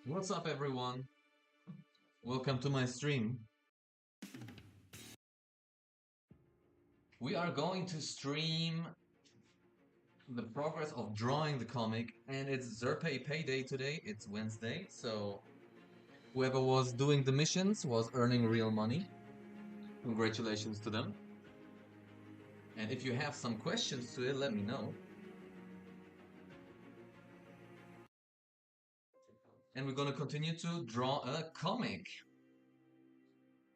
What's up, everyone? Welcome to my stream. We are going to stream the progress of drawing the comic, and it's Zerpaay payday today. It's Wednesday, so whoever was doing the missions was earning real money. Congratulations to them. And if you have some questions to it, let me know. And we're gonna continue to draw a comic.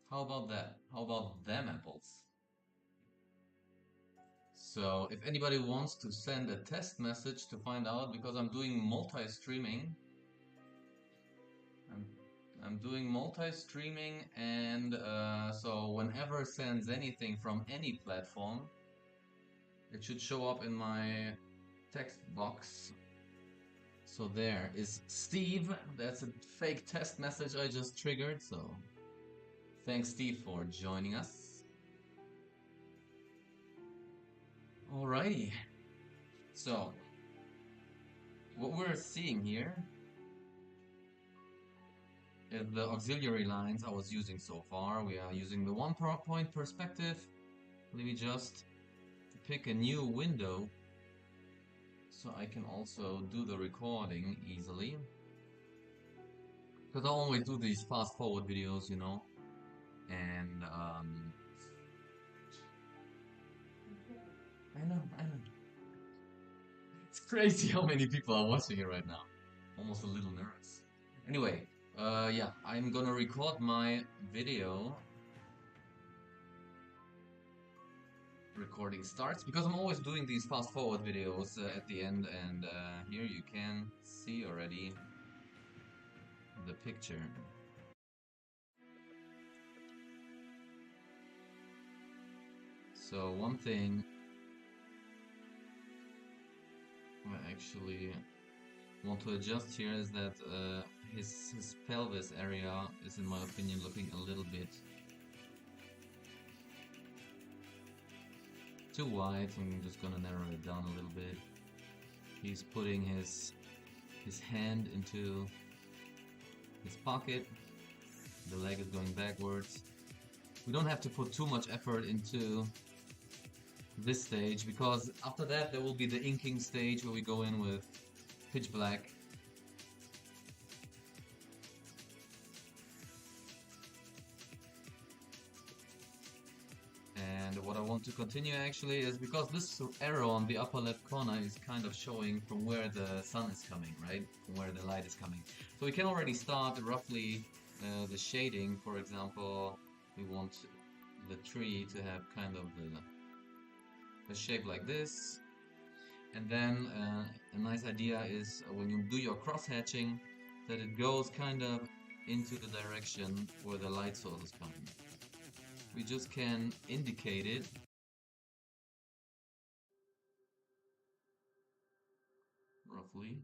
How about that? How about them apples? So if anybody wants to send a test message to find out, because I'm doing multi-streaming, I'm doing multi-streaming, and so whenever sends anything from any platform, it should show up in my text box. So there is Steve. That's a fake test message I just triggered, so thanks Steve for joining us. Alrighty. So what we're seeing here is the auxiliary lines I was using so far. We are using the point perspective. Let me just pick a new window so I can also do the recording easily. Because I always do these fast forward videos, you know, and I know. It's crazy how many people are watching it right now. Almost a little nervous. Anyway, yeah, I'm gonna record my video. Recording starts because I'm always doing these fast forward videos at the end, and here you can see already the picture. So one thing I actually want to adjust here is that his pelvis area is, in my opinion, looking a little bit too wide. So I'm just gonna narrow it down a little bit. He's putting his hand into his pocket. The leg is going backwards. We don't have to put too much effort into this stage, because after that there will be the inking stage where we go in with pitch black. And what I want to continue actually is because this arrow on the upper left corner is kind of showing from where the sun is coming, right? From where the light is coming. So we can already start roughly the shading. For example, we want the tree to have kind of a shape like this. And then a nice idea is when you do your cross hatching, that it goes kind of into the direction where the light source is coming. We just can indicate it. Roughly.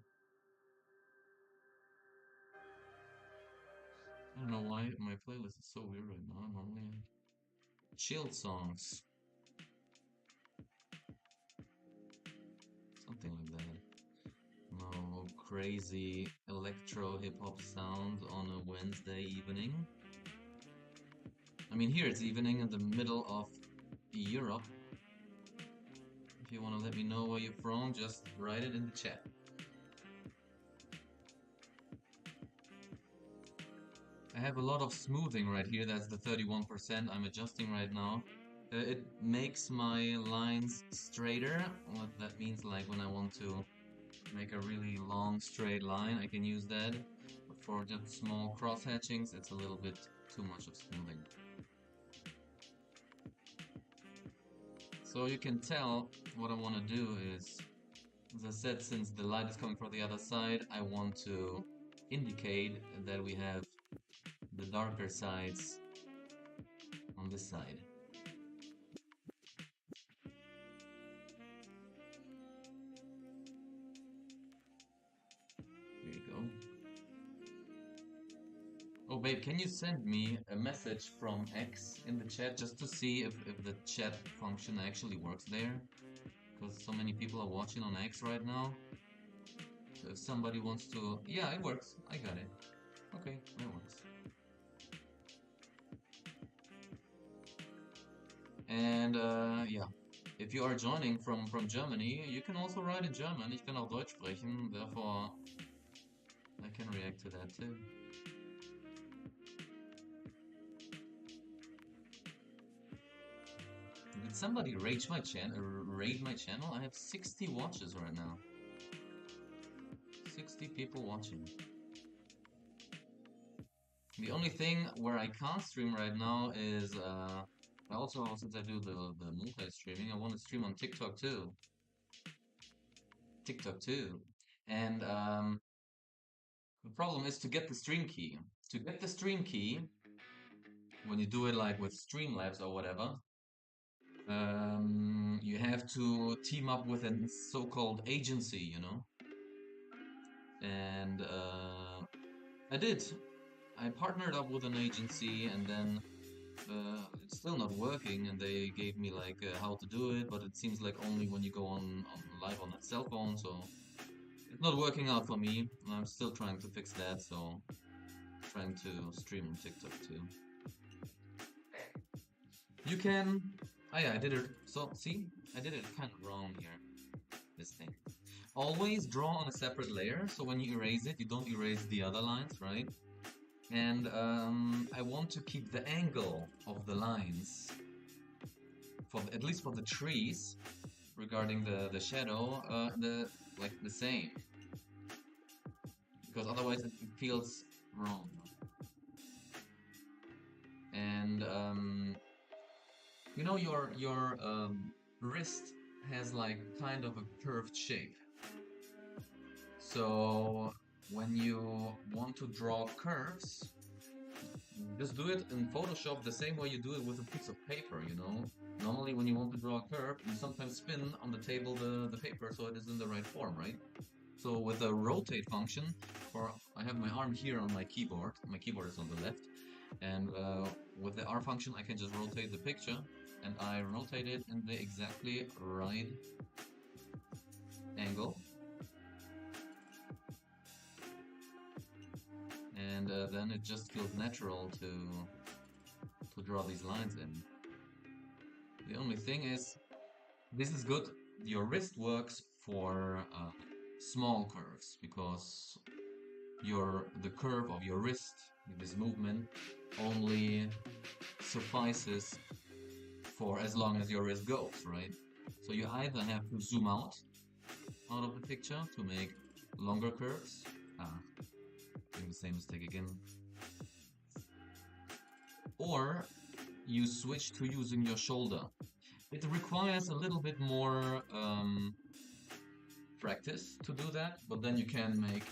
I don't know why my playlist is so weird right now. Normally chill songs. Something like that. No crazy electro hip hop sound on a Wednesday evening. I mean, here it's evening in the middle of Europe. If you want to let me know where you're from, just write it in the chat. I have a lot of smoothing right here. That's the 31% I'm adjusting right now. It makes my lines straighter. What that means, like when I want to make a really long straight line, I can use that. But for just small cross hatchings, it's a little bit too much of smoothing. So you can tell what I want to do is, as I said, since the light is coming from the other side, I want to indicate that we have the darker sides on this side. Here you go. Oh, babe, can you send me a message from X in the chat just to see if the chat function actually works there? Because so many people are watching on X right now. So if somebody wants to... Yeah, it works. I got it. Okay, that works. And yeah, if you are joining from Germany, you can also write in German. Ich kann auch Deutsch sprechen, therefore I can react to that too. Did somebody raid my channel? I have 60 watches right now. 60 people watching. The only thing where I can't stream right now is also since I do the multi-streaming, I want to stream on TikTok too. TikTok too. And the problem is to get the stream key. To get the stream key, when you do it like with Streamlabs or whatever, you have to team up with a so-called agency, you know? And I did. I partnered up with an agency and then it's still not working and they gave me like how to do it, but it seems like only when you go on live on a cell phone, so it's not working out for me. I'm still trying to fix that, so trying to stream on TikTok too. You can. Oh yeah, I did it. So see, I did it kind of wrong here. This thing. Always draw on a separate layer, so when you erase it, you don't erase the other lines, right? And I want to keep the angle of the lines, for at least for the trees, regarding the shadow, the same, because otherwise it feels wrong. And you know your wrist has like kind of a curved shape. So when you want to draw curves, just do it in Photoshop the same way you do it with a piece of paper, you know? Normally when you want to draw a curve, you sometimes spin on the table the paper so it is in the right form, right? So with the rotate function, or I have my arm here on my keyboard is on the left, and with the R function I can just rotate the picture, and I rotate it in the exactly right angle. And then it just feels natural to draw these lines in. The only thing is, this is good. Your wrist works for small curves because the curve of your wrist, this movement, only suffices for as long as your wrist goes, right? So you either have to zoom out of the picture to make longer curves. Doing the same mistake again. Or you switch to using your shoulder. It requires a little bit more practice to do that, but then you can make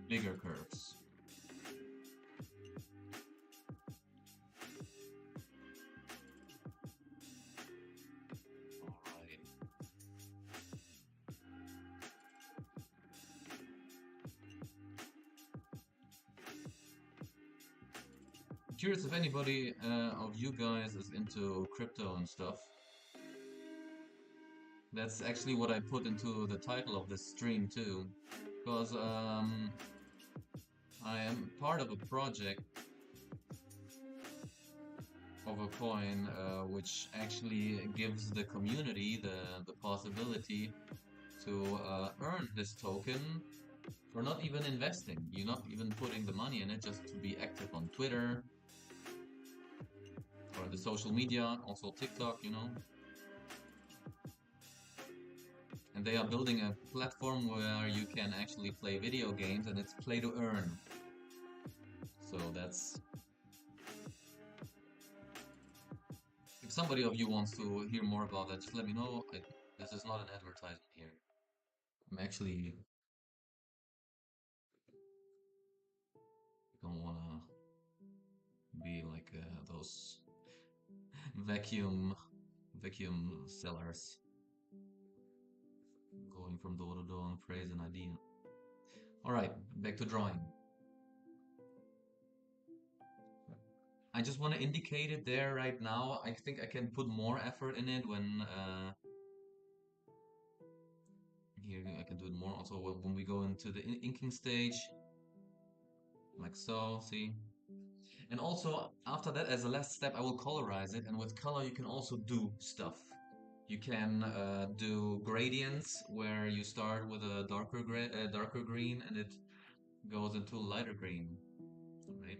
bigger curves. Alright. Curious if anybody of you guys is into crypto and stuff. That's actually what I put into the title of this stream too, because I am part of a project of a coin which actually gives the community the possibility to earn this token for not even investing. You're not even putting the money in it, just to be active on Twitter or the social media, also TikTok, you know. And they are building a platform where you can actually play video games and it's play to earn. So that's... If somebody of you wants to hear more about that, just let me know. This is not an advertisement here. I'm actually don't wanna be like those vacuum sellers going from door to door and praise an idea. All right, back to drawing. I just want to indicate it there right now. I think I can put more effort in it when here I can do it more also when we go into the inking stage. like so, see? And also, after that, as a last step, I will colorize it, and with color you can also do stuff. You can do gradients where you start with a darker green and it goes into lighter green, right? Right.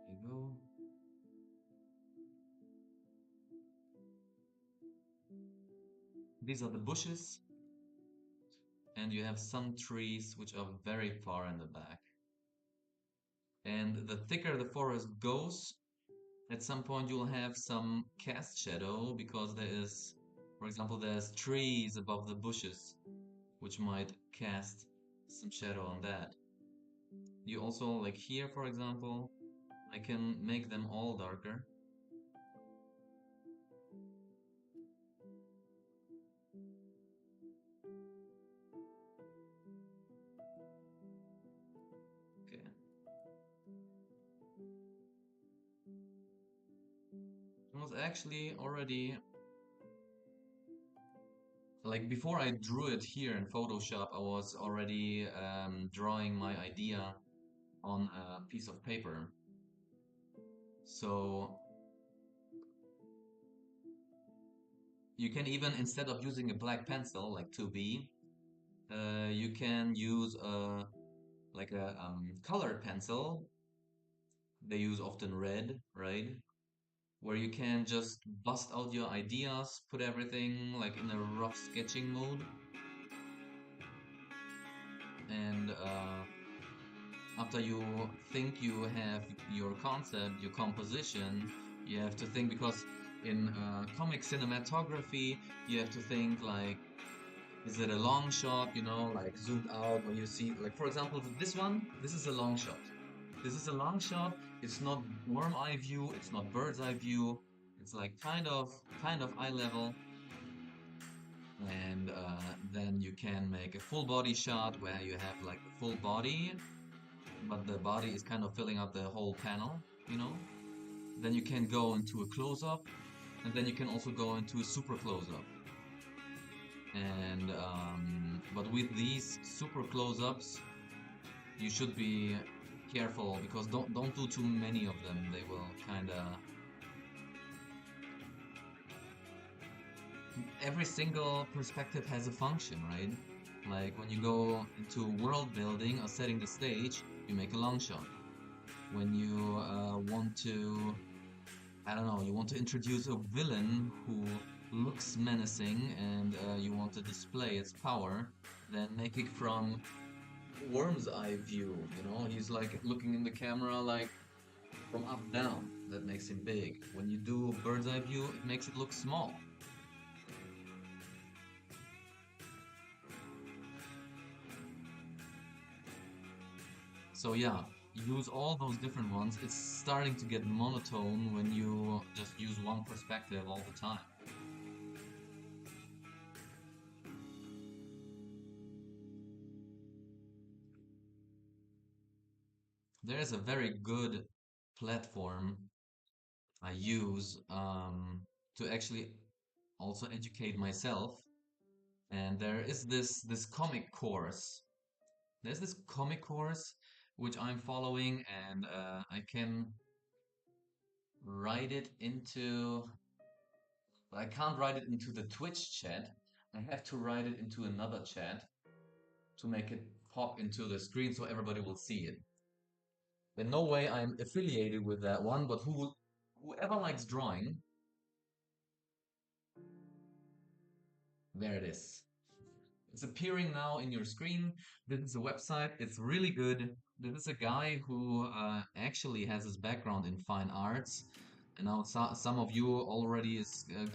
There you go. These are the bushes, and you have some trees which are very far in the back. And the thicker the forest goes, at some point you'll have some cast shadow because there is, for example, there's trees above the bushes which might cast some shadow on that. You also, like here, for example, I can make them all darker. Okay. It was actually already, like before I drew it here in Photoshop, I was already drawing my idea on a piece of paper. So you can even, instead of using a black pencil like 2B, you can use a colored pencil. They use often red, right? Where you can just bust out your ideas, put everything like in a rough sketching mode, and after you think you have your concept, your composition, you have to think because in comic cinematography, you have to think like, is it a long shot, like zoomed out, or you see, like for example, this one, this is a long shot. This is a long shot. It's not worm eye view. It's not bird's eye view. It's like kind of eye level. And then you can make a full body shot where you have like the full body, but the body is kind of filling up the whole panel, you know? Then you can go into a close-up, and then you can also go into a super close-up. And but with these super close-ups, you should be careful because don't do too many of them. They will kind of every single perspective has a function, right? Like when you go into world building or setting the stage, you make a long shot. When you want to, I don't know, you want to introduce a villain who looks menacing and you want to display its power, then make it from worm's eye view. He's like looking in the camera like from up down. That makes him big. When you do bird's eye view, it makes it look small. So yeah, use all those different ones. It's starting to get monotone when you just use one perspective all the time. There is a very good platform I use to actually also educate myself. And there is this comic course. There's this comic course which I'm following, and I can write it into. But I can't write it into the Twitch chat. I have to write it into another chat to make it pop into the screen so everybody will see it. In no way I'm affiliated with that one, but whoever likes drawing, there it is. It's appearing now in your screen. This is a website. It's really good. This is a guy who actually has his background in fine arts. And now some of you already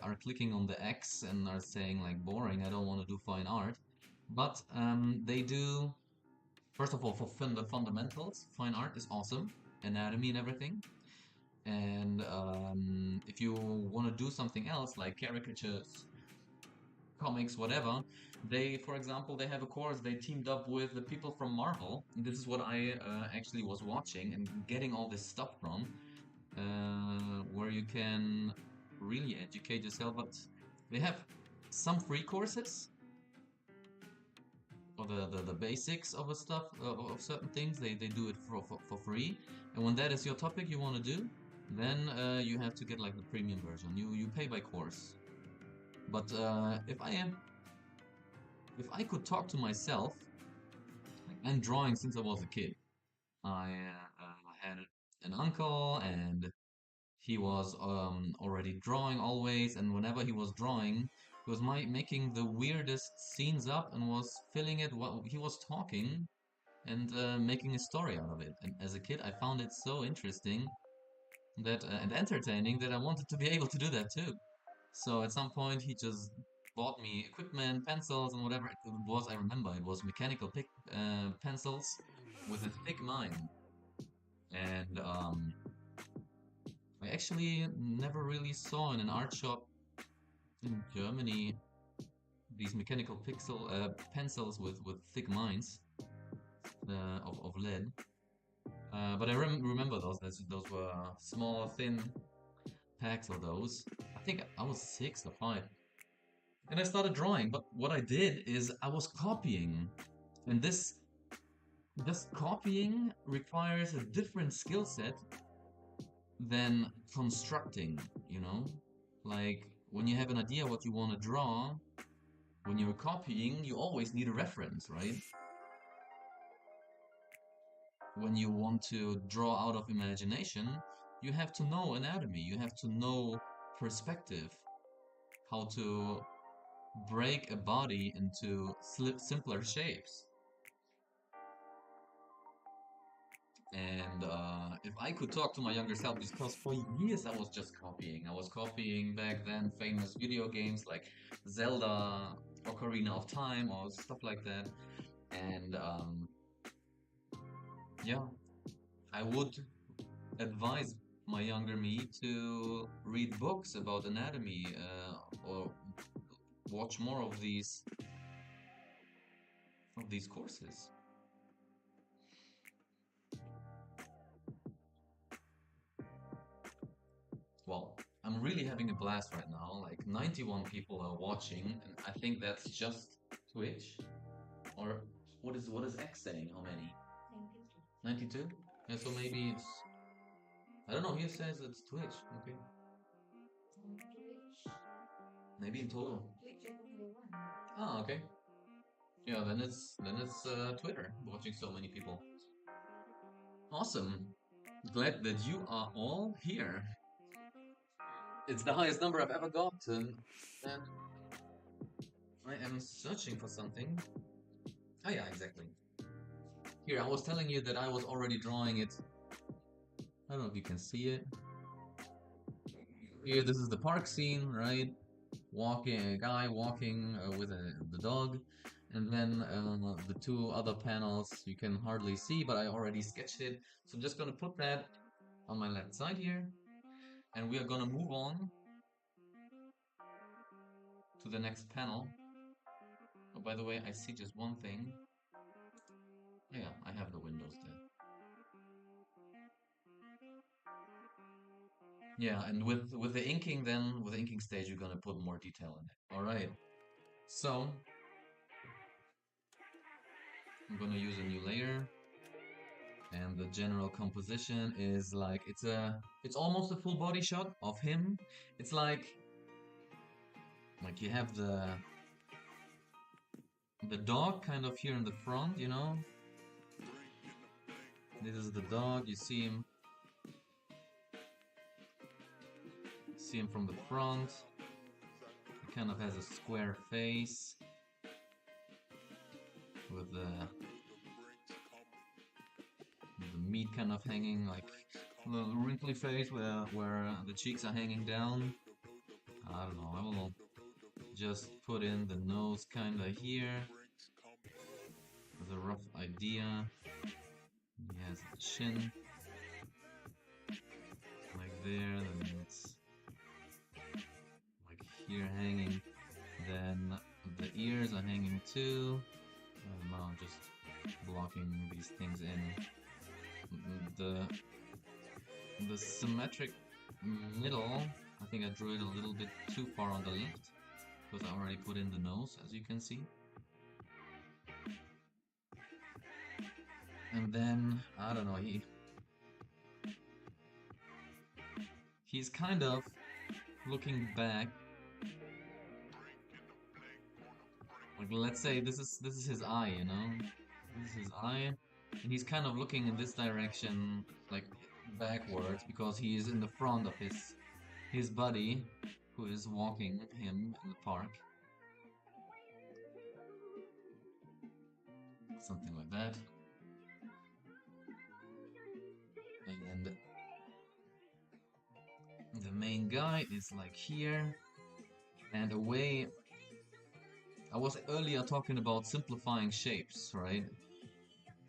are clicking on the X and are saying like boring. I don't want to do fine art. But they do, first of all, for the fundamentals. Fine art is awesome, anatomy and everything. And if you want to do something else like caricatures, comics, whatever. For example, they have a course. They teamed up with the people from Marvel. And this is what I actually was watching and getting all this stuff from. where you can really educate yourself. But they have some free courses or the basics of a stuff of certain things. They do it for free, and when that is your topic you want to do, then you have to get like the premium version. You pay by course. But if I could talk to myself, like, I'm drawing since I was a kid. I had an uncle, and he was already drawing always, and whenever he was drawing, he was making the weirdest scenes up and was filling it while he was talking and making a story out of it. And as a kid, I found it so interesting that and entertaining that I wanted to be able to do that too. So at some point, he just bought me equipment, pencils, and whatever it was. I remember it was mechanical pencils with a thick mine, and I actually never really saw in an art shop in Germany these mechanical pencils with thick mines of lead. But I remember those were small, thin packs of those. I think I was 6 or 5. And I started drawing, but what I did is I was copying. And this copying requires a different skill set than constructing, you know? Like when you have an idea what you want to draw, when you're copying, you always need a reference, right? When you want to draw out of imagination, you have to know anatomy, you have to know perspective, how to break a body into simpler shapes. And if I could talk to my younger self, because for years I was just copying. I was copying back then famous video games like Zelda, Ocarina of Time, or stuff like that. And yeah, I would advise my younger me to read books about anatomy or watch more of these courses. Well, I'm really having a blast right now. Like 91 people are watching, and I think that's just Twitch. Or what is X saying? How many? 92? Yeah, so maybe it's I don't know. Here says it's Twitch. Okay, maybe in total. Ah, okay. Yeah, then it's Twitter watching so many people. Awesome. Glad that you are all here. It's the highest number I've ever gotten, and I am searching for something. Oh yeah, exactly. Here, I was telling you that I was already drawing it. I don't know if you can see it. Here, this is the park scene, right? A guy walking with the dog. And then the two other panels you can hardly see, but I already sketched it. So I'm just gonna put that on my left side here. And we are gonna move on to the next panel. Oh, by the way, I see just one thing. Yeah, I have the windows there. Yeah, and with the inking then, with the inking stage, you're gonna put more detail in it. All right. So I'm gonna use a new layer, and the general composition is like it's almost a full body shot of him. It's like you have the dog kind of here in the front, you know. This is the dog. You see him from the front. He kind of has a square face with the meat kind of hanging, like a little wrinkly face where the cheeks are hanging down. I don't know. I will just put in the nose kind of here as a rough idea. He has a chin like there, then it's like here hanging. Then the ears are hanging too. I don't know, just blocking these things in. The the symmetric middle, I think I drew it a little bit too far on the left, because I already put in the nose, as you can see. And then, I don't know, he's kind of looking back. Like, let's say this is his eye, you know? This is his eye, and he's kind of looking in this direction, like backwards, because he is in the front of his buddy, who is walking him in the park. Something like that. And the main guy is like here, and away. I was earlier talking about simplifying shapes, right?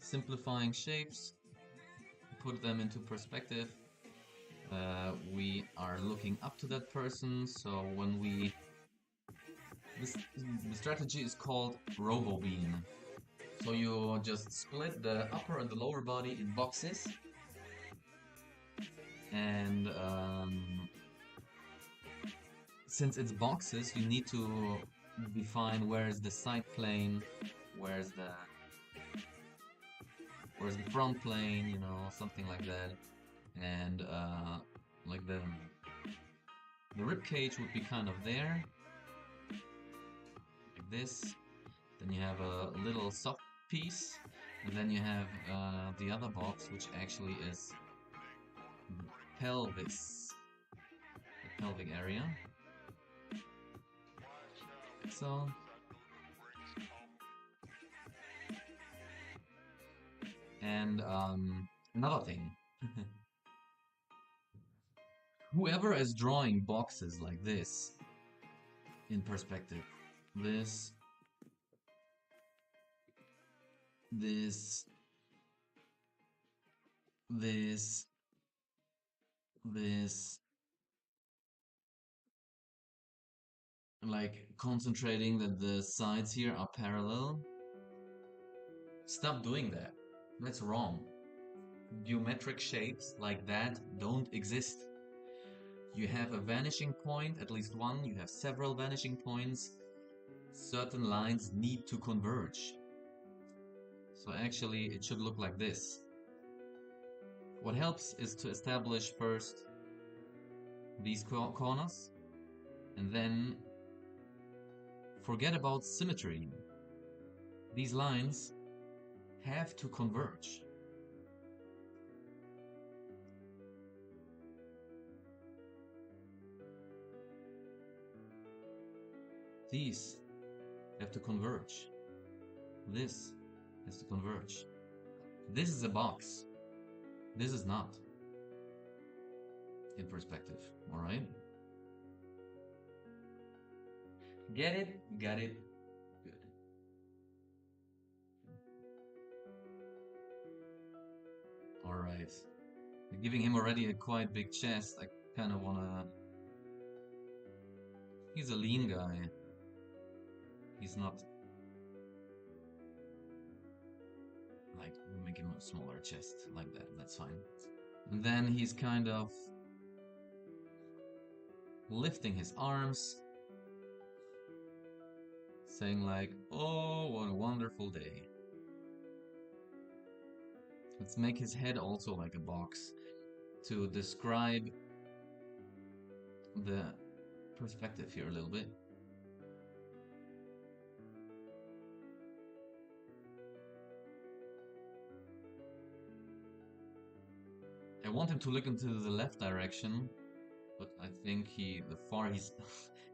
Simplifying shapes, put them into perspective. We are looking up to that person, so when the strategy is called robo beam. So you just split the upper and the lower body in boxes, and since it's boxes, you need to define where is the side plane, where's the front plane, you know, something like that, and like the rib cage would be kind of there, like this. Then you have a little soft piece, and then you have the other box, which actually is the pelvis, the pelvic area. So and another thing, whoever is drawing boxes like this in perspective, this, this, this, this, like concentrating that the sides here are parallel. Stop doing that. That's wrong. Geometric shapes like that don't exist. You have a vanishing point, at least one, you have several vanishing points. Certain lines need to converge. So actually it should look like this. What helps is to establish first these corners, and then forget about symmetry. These lines have to converge. These have to converge. This has to converge. This is a box. This is not. In perspective, alright? Get it? Got it? Good. Alright. Giving him already a quite big chest, I kind of wanna... He's a lean guy. He's not... Like, make him a smaller chest, like that, that's fine. And then he's kind of... lifting his arms, saying like, oh, what a wonderful day. Let's make his head also like a box to describe the perspective here a little bit. I want him to look into the left direction, but I think he's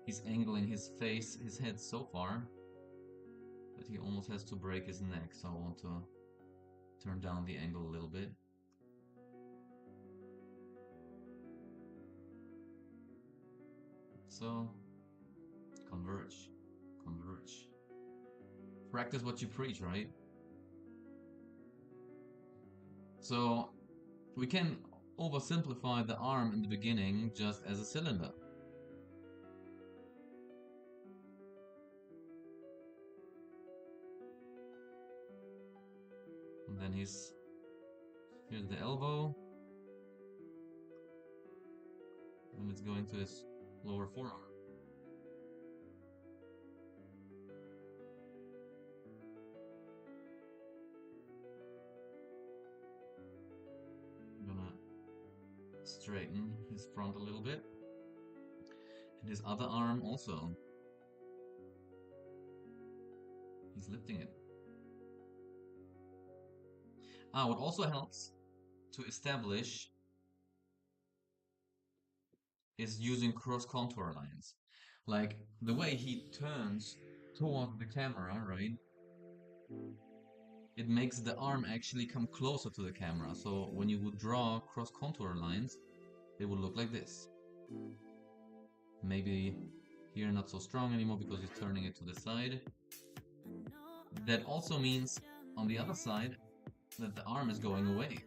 he's angling his face, his head so far that he almost has to break his neck, so I want to turn down the angle a little bit. So, converge, converge. Practice what you preach, right? So, we can oversimplify the arm in the beginning just as a cylinder. And then here's the elbow. and it's going to his lower forearm. I'm gonna straighten his front a little bit. And his other arm also. He's lifting it. What also helps to establish is using cross contour lines. Like the way he turns toward the camera, right? It makes the arm actually come closer to the camera. So when you would draw cross contour lines, it would look like this. Maybe here not so strong anymore because he's turning it to the side. That also means on the other side that the arm is going away.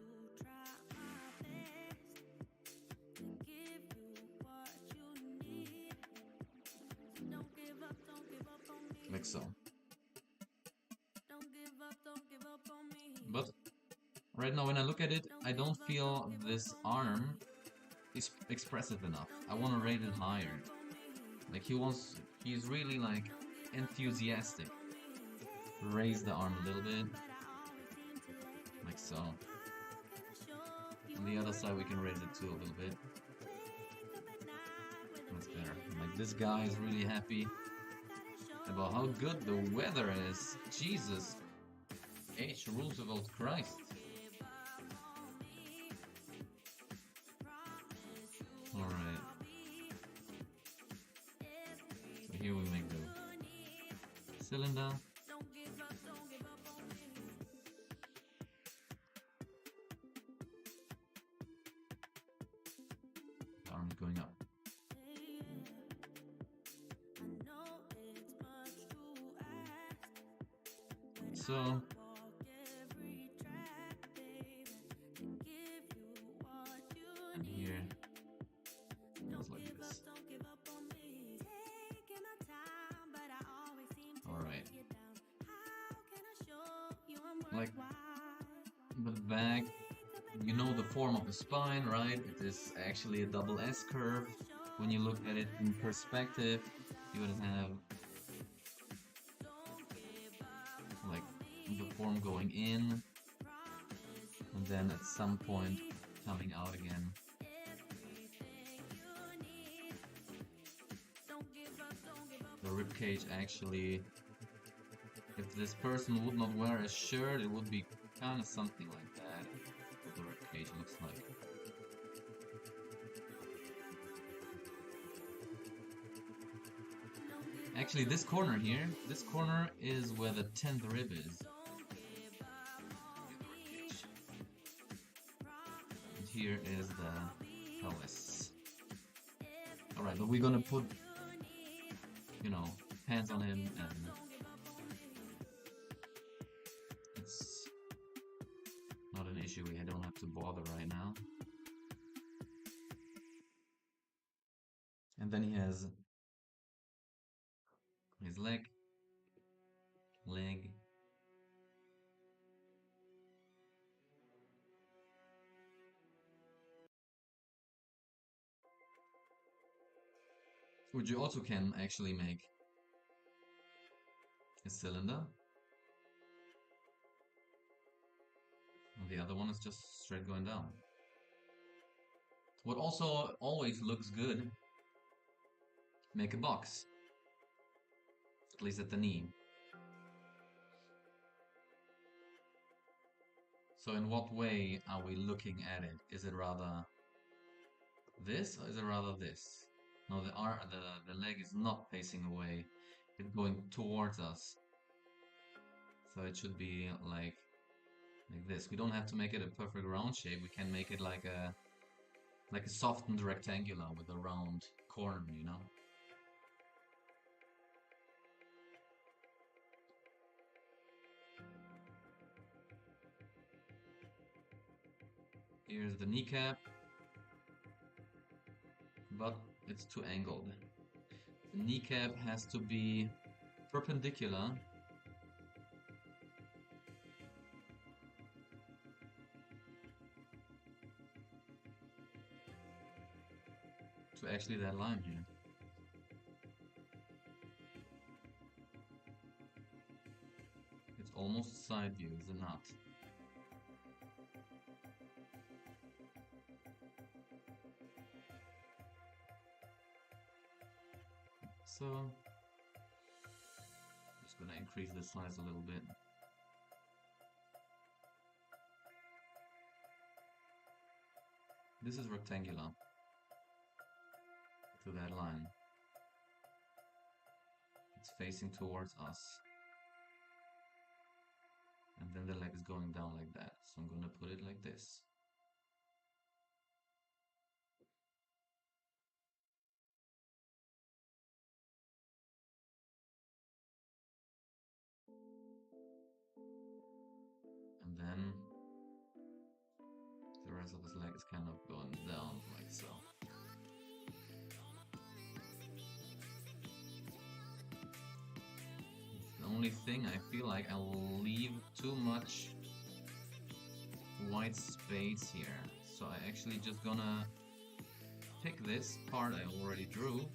Like so. But right now when I look at it, I don't feel this arm is expressive enough. I want to rate it higher. Like he's really like enthusiastic. Raise the arm a little bit. Like so. On the other side we can raise it too a little bit. That's better. Like this guy is really happy about how good the weather is. Jesus. H. Roosevelt Christ. Alright. So here we make the cylinder. The arm is going up. So and here goes like this. Alright. Like the back, you know the form of the spine, right? It is actually a double S curve. When you look at it in perspective, you would have like the form going in and then at some point coming out again. The ribcage actually, if this person would not wear a shirt, it would be kind of something like that. What the ribcage looks like. Actually, this corner here, this corner is where the 10th rib is. And here is the pelvis. Alright, but we're gonna put, you know, hands on him and it's not an issue. We don't have to bother right now. And then he has his leg. Which you also can actually make a cylinder. And the other one is just straight going down. What also always looks good, make a box. At least at the knee. So in what way are we looking at it? Is it rather this or is it rather this? No, the leg is not facing away. It's going towards us. So it should be like this. We don't have to make it a perfect round shape. We can make it like a softened rectangular with a round corner, you know? Here's the kneecap, but it's too angled. The kneecap has to be perpendicular to actually that line here. It's almost a side view, is it not? So, just gonna increase the size a little bit. This is rectangular to that line. It's facing towards us. And then the leg is going down like that. So I'm gonna put it like this. And then the rest of his leg is kind of going down like so. The only thing I feel like I'll leave too much white space here. So I actually just gonna pick this part I already drew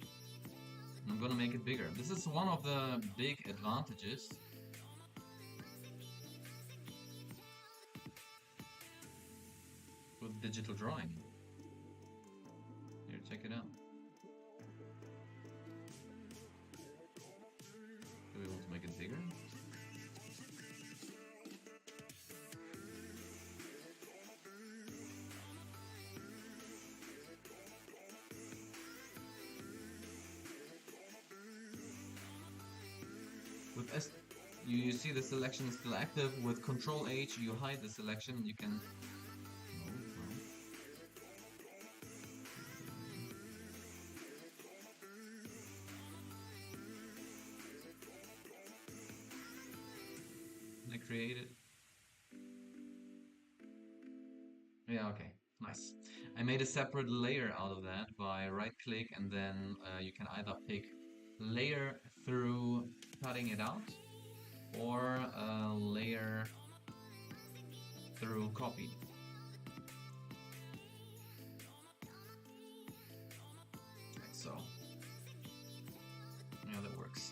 and I'm gonna make it bigger. This is one of the big advantages with digital drawing. Here, check it out. Do we want to make it bigger? With S, you see the selection is still active. With Control H, you hide the selection. You can. I created. Yeah, okay, nice. I made a separate layer out of that by right click and then you can either pick layer through cutting it out or layer through copy. Like so. Yeah, that works.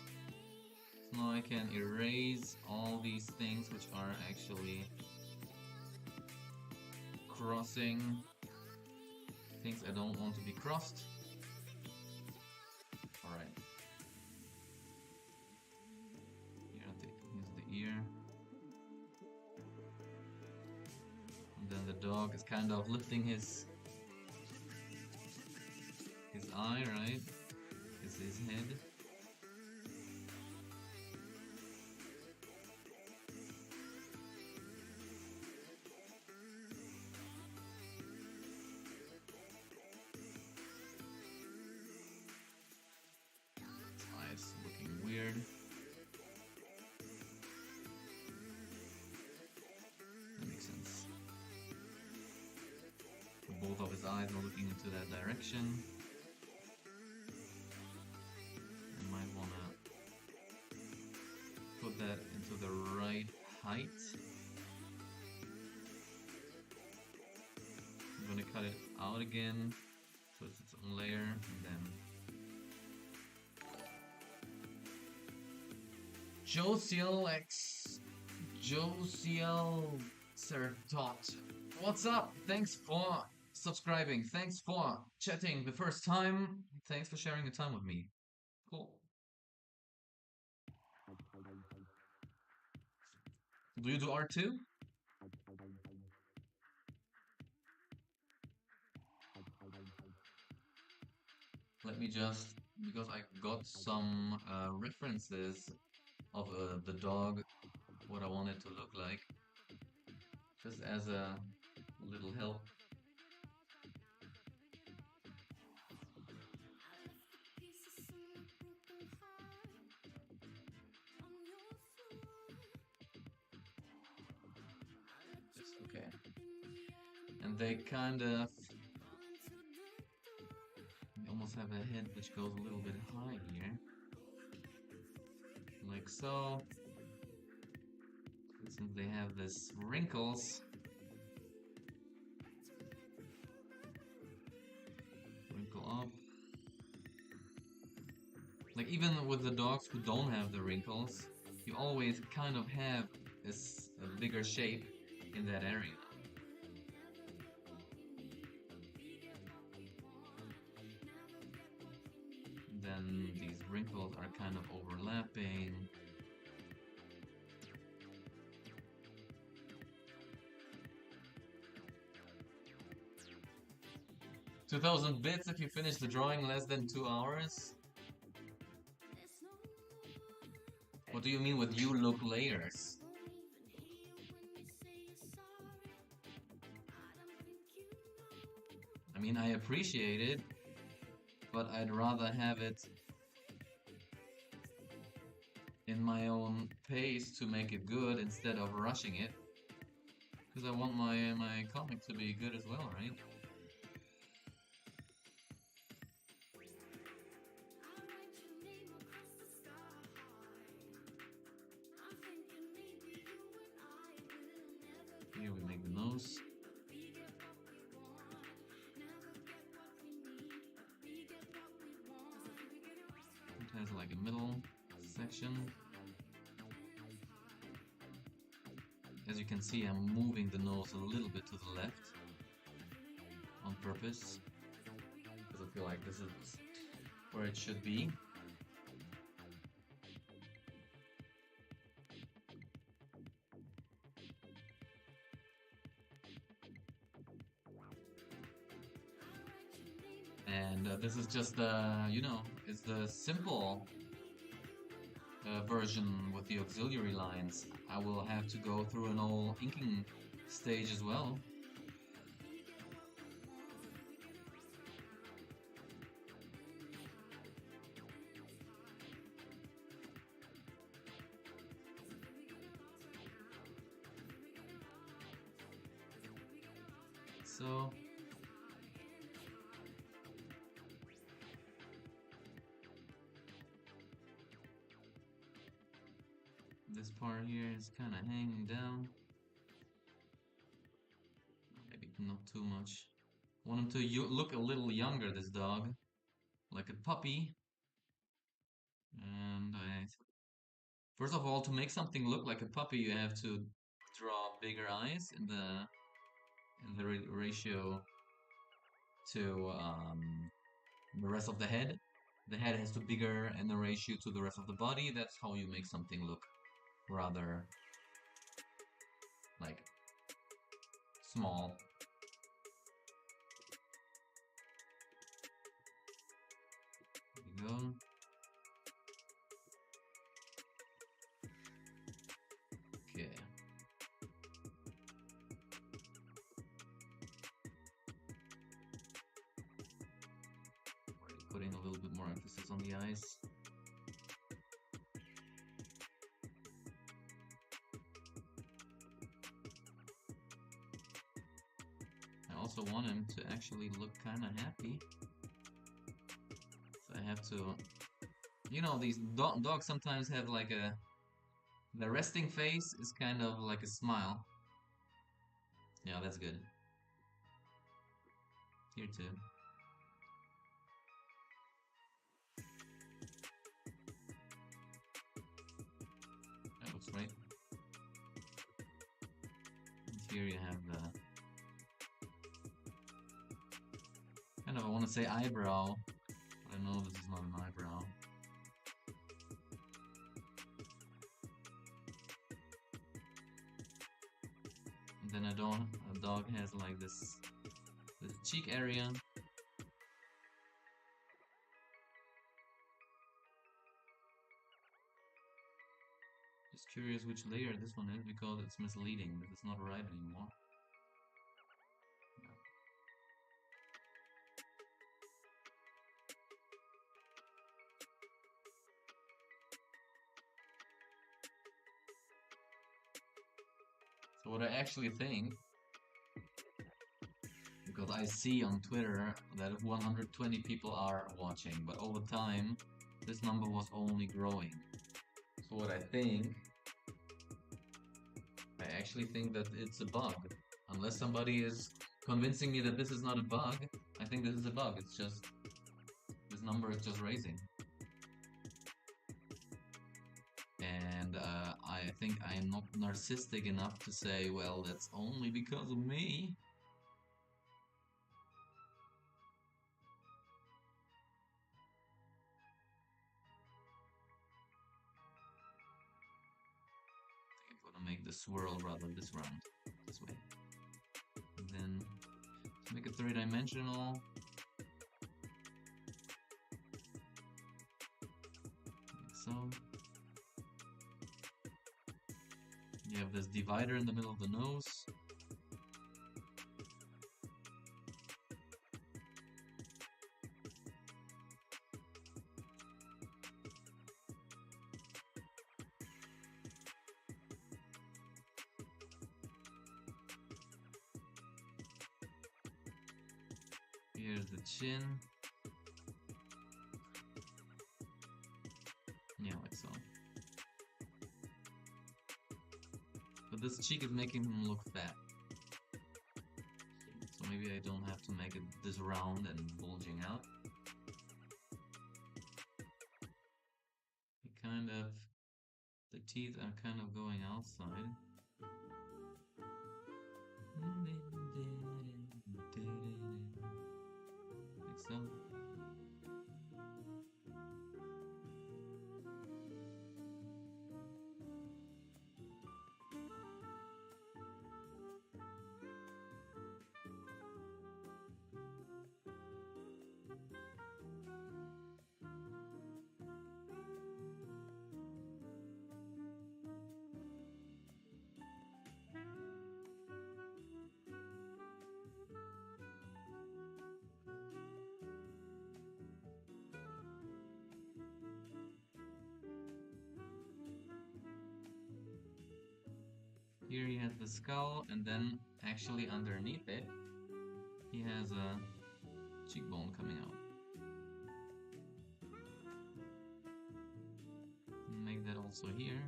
So now I can erase all these things which are actually crossing things I don't want to be crossed. Alright. Here's the ear. And then the dog is kind of lifting his eye, right? His head. Looking weird. That makes sense. Both of his eyes are looking into that direction. I might want to put that into the right height. I'm going to cut it out again so it's its own layer and then Josiel Sertot. What's up? Thanks for subscribing. Thanks for chatting the first time. Thanks for sharing your time with me. Cool. Do you do art too? Let me just, because I got some references of the dog, what I want it to look like, just as a little help. Okay. And they kind of almost have a head which goes a little bit high here. Like so. Since they have this wrinkles, wrinkle up, Like even with the dogs who don't have the wrinkles, you always kind of have a bigger shape in that area. Then these wrinkles are kind of overlapping. 2,000 bits if you finish the drawing less than 2 hours? What do you mean with you look layers? I mean, I appreciate it, but I'd rather have it in my own pace to make it good instead of rushing it. Because I want my comic to be good as well, right? Here we make the nose. It has like a middle section. As you can see, I'm moving the nose a little bit to the left on purpose because I feel like this is where it should be. And this is just you know, it's the simple version with the auxiliary lines. I will have to go through an old inking stage as well. So this part here is kind of hanging down. Maybe not too much. Want him to look a little younger, this dog. Like a puppy. And first of all, to make something look like a puppy, you have to draw bigger eyes in the ratio to the rest of the head. The head has to be bigger in the ratio to the rest of the body. That's how you make something look rather like small. There you go. Okay. Putting a little bit more emphasis on the eyes. I also want him to actually look kind of happy. So I have to, you know, these dogs sometimes have like the resting face is kind of like a smile. Yeah, that's good. Here too. That looks right. And here you have the kind of, I want to say eyebrow, but I know this is not an eyebrow. And then a dog has like this cheek area. Just curious which layer this one is because it's misleading. It's not right anymore. So what I actually think, because I see on Twitter that 120 people are watching, but over time this number was only growing. So what I think, I actually think that it's a bug. Unless somebody is convincing me that this is not a bug, I think this is a bug. It's just, this number is just raising. I think I am not narcissistic enough to say, well, that's only because of me. I'm gonna make the swirl rather this round, this way. And then make it three-dimensional. Like so. You have this divider in the middle of the nose. Here's the chin. Yeah, like so. But this cheek is making him look fat. So maybe I don't have to make it this round and bulging out. The teeth are kind of going outside. Like so. Here he has the skull, and then actually underneath it, he has a cheekbone coming out. Make that also here.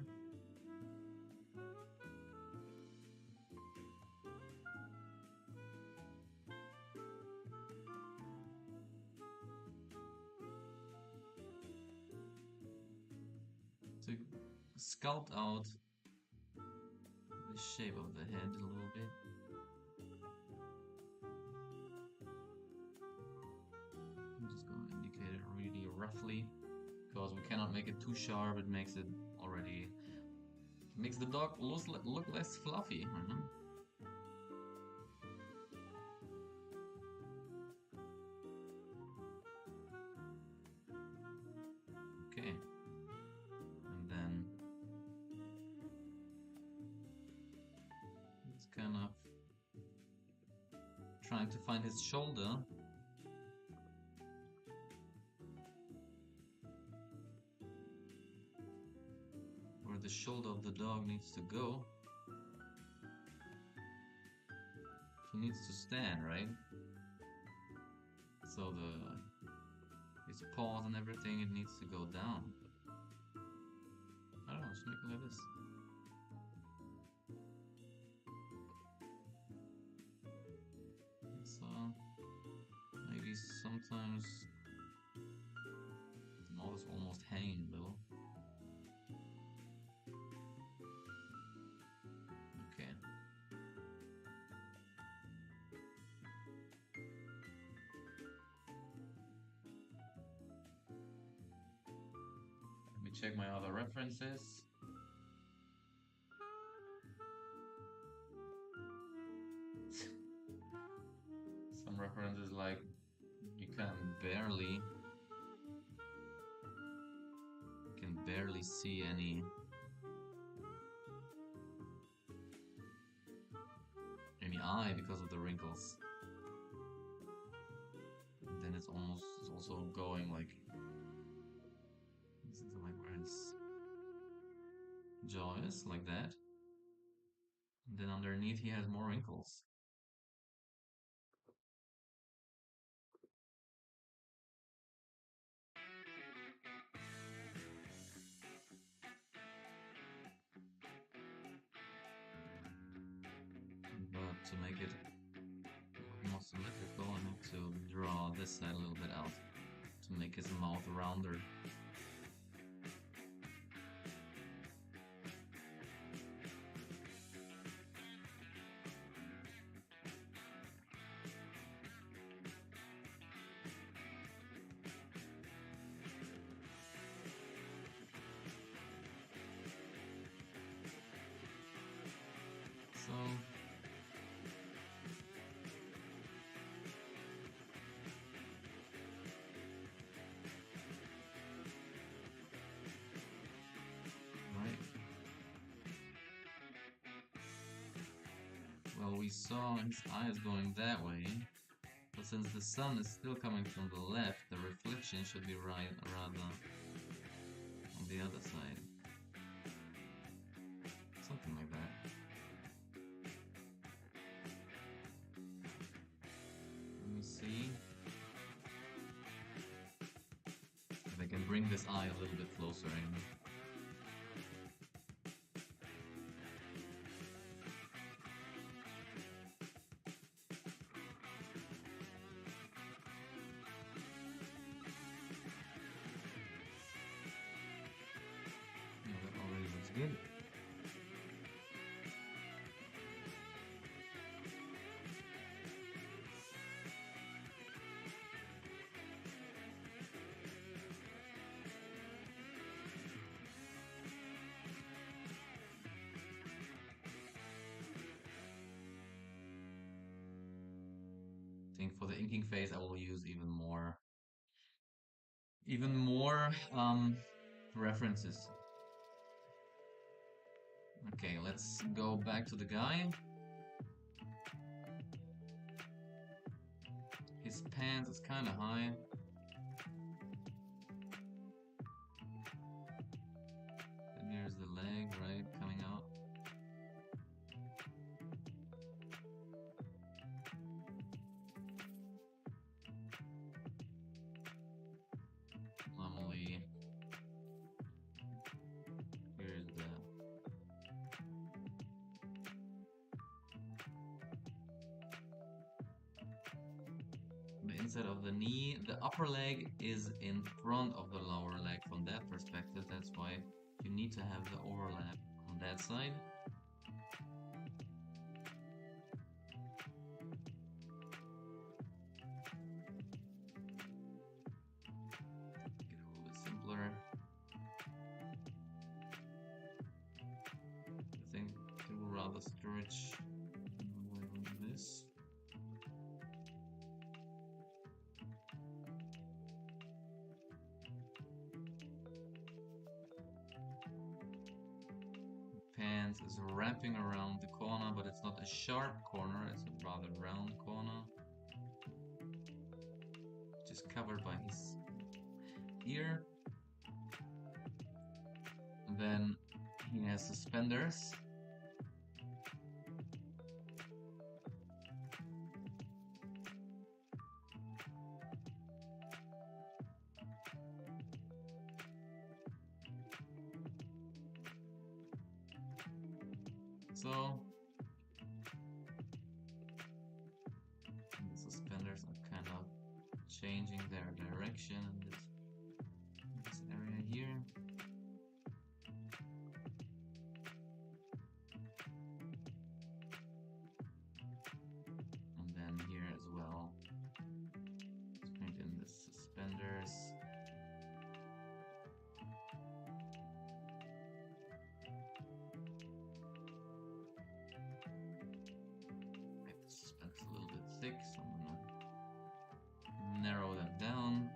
To sculpt out the shape of the head a little bit. I'm just going to indicate it really roughly, because we cannot make it too sharp. It makes it already makes the dog look less fluffy. Okay, and then it's kind of trying to find his shoulder. Where the shoulder of the dog needs to go. He needs to stand, right? So his paws and everything, it needs to go down. I don't know, just make it like this. So maybe sometimes the nose is almost hanging a little. Okay. Let me check my other references. Some references like you can barely see any eye because of the wrinkles. And then it's also going like where his jaw is, like that. And then underneath he has more wrinkles. But to make it more symmetrical, I need to draw this side a little bit out to make his mouth rounder. Well, we saw his eyes going that way, but since the sun is still coming from the left, the reflection should be right rather on the other side. Something like that. Let me see if I can bring this eye a little bit closer in. Yeah, that already looks good. I think for the inking phase I will use even more references. Okay, let's go back to the guy. His pants is kind of high. And here's the leg, right, coming out. Normally, here's the inside of the knee. The upper leg is in front of the lower leg from that perspective. That's why you need to have the overlap on that side. Get a little bit simpler. I think it will rather stretch like this. Pants is wrapping around the corner, but it's not a sharp corner, it's a rather round corner. Just covered by his ear. And then he has suspenders. So the suspenders are kind of changing their direction in this area here. And then here as well. Let's paint in the suspenders. That's a little bit thick, so I'm gonna narrow that down.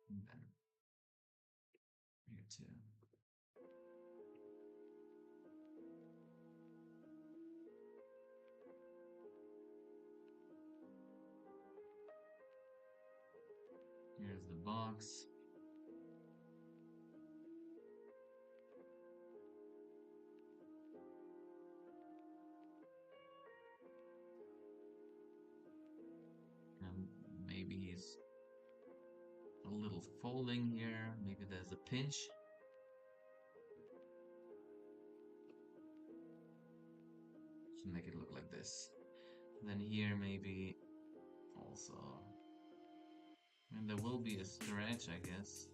And then here too. Here's the box. And maybe he's a little folding here. Maybe there's a pinch. To make it look like this. Then here maybe also. And there will be a stretch, I guess.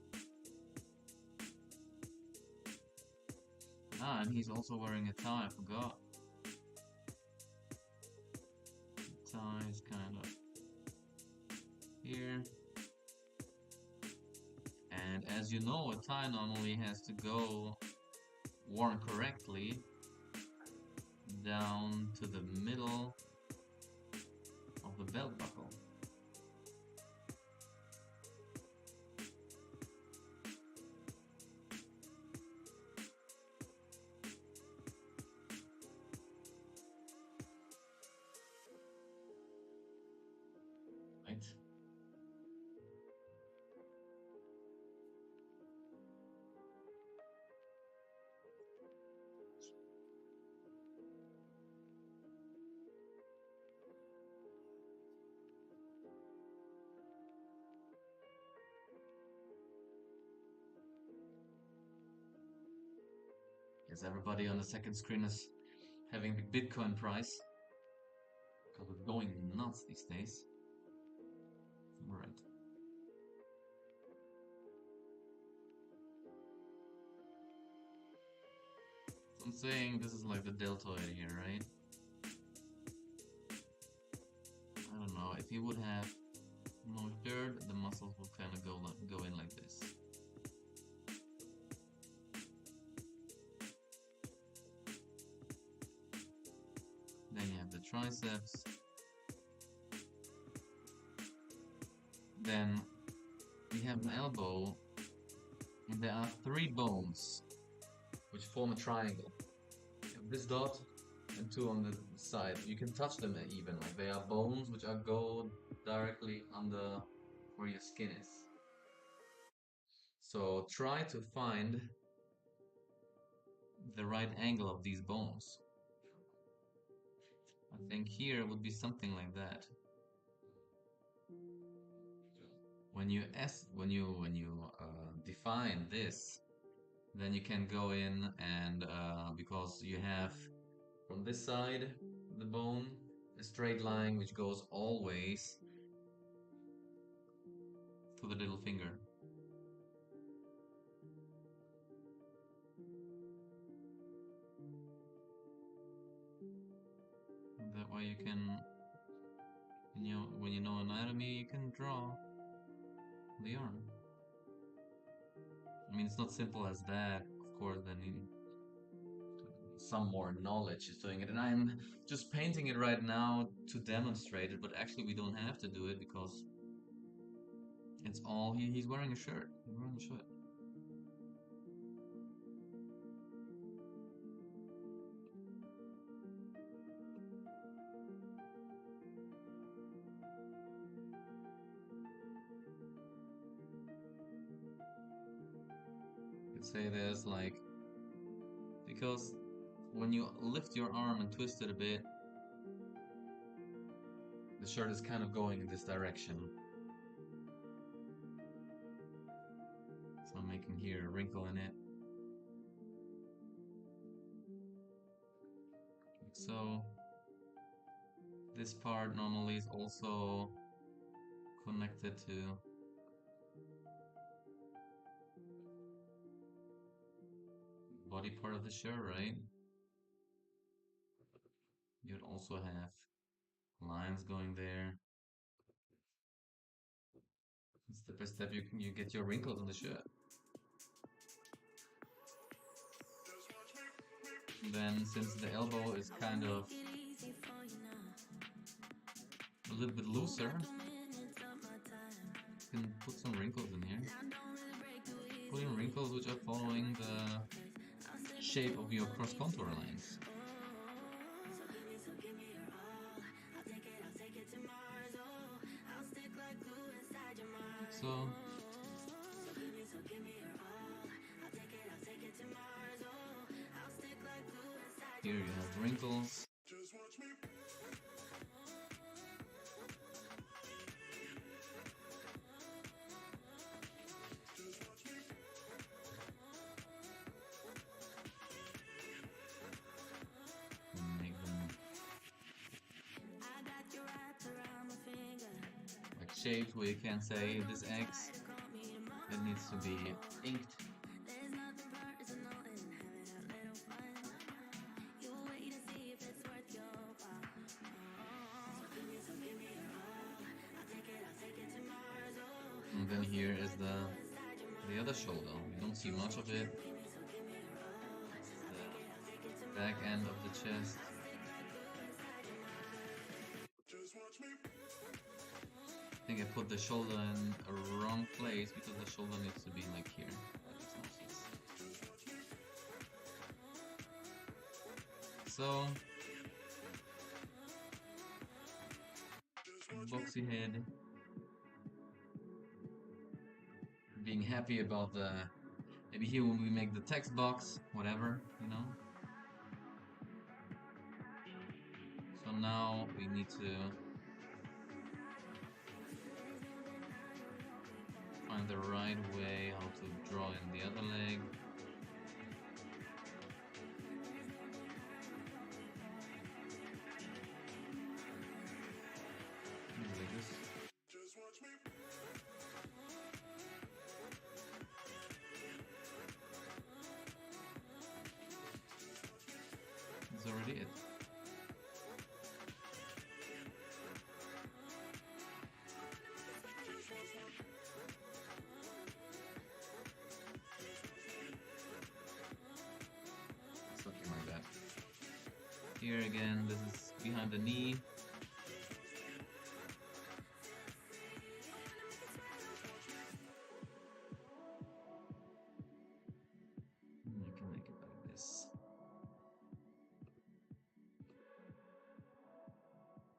Ah, and he's also wearing a tie, I forgot. The tie is kind of here. And as you know, a tie normally has to go worn correctly down to the middle of the belt buckle. As everybody on the second screen is having the Bitcoin price. Because it's going nuts these days. Alright. So I'm saying this is like the deltoid here, right? I don't know, if you would have no shirt, the muscles will kind of go in like this. Then you have the triceps. Then we have an elbow, and there are 3 bones which form a triangle. You have this dot and 2 on the side. You can touch them even, like they are bones which go directly under where your skin is. So try to find the right angle of these bones. I think here would be something like that. When you define this, then you can go in and because you have from this side the bone a straight line which goes always to the little finger. That way you can, when you know anatomy, you can draw the arm. I mean, it's not simple as that, of course, then some more knowledge is doing it. And I'm just painting it right now to demonstrate it, but actually we don't have to do it because it's all, he's wearing a shirt. He's wearing a shirt. You could say there's like, because when you lift your arm and twist it a bit, the shirt is kind of going in this direction. So I'm making here a wrinkle in it. Like so. This part normally is also connected to the body part of the shirt, right? You'd also have lines going there. Step by step you get your wrinkles on the shirt. Then since the elbow is kind of a little bit looser, you can put some wrinkles in here. Put in wrinkles which are following the shape of your cross contour lines. So here you have wrinkles. Make them like shaped where you can say this X, it needs to be inked. And then here is the other shoulder. You don't see much of it. The back end of the chest. I think I put the shoulder in a wrong place because the shoulder needs to be like here. So boxy head. Being happy about the, maybe here when we make the text box, whatever, you know. So now we need to find the right way how to draw in the other leg. probably it. Something like that. Here again, this is behind the knee. You can make it like this.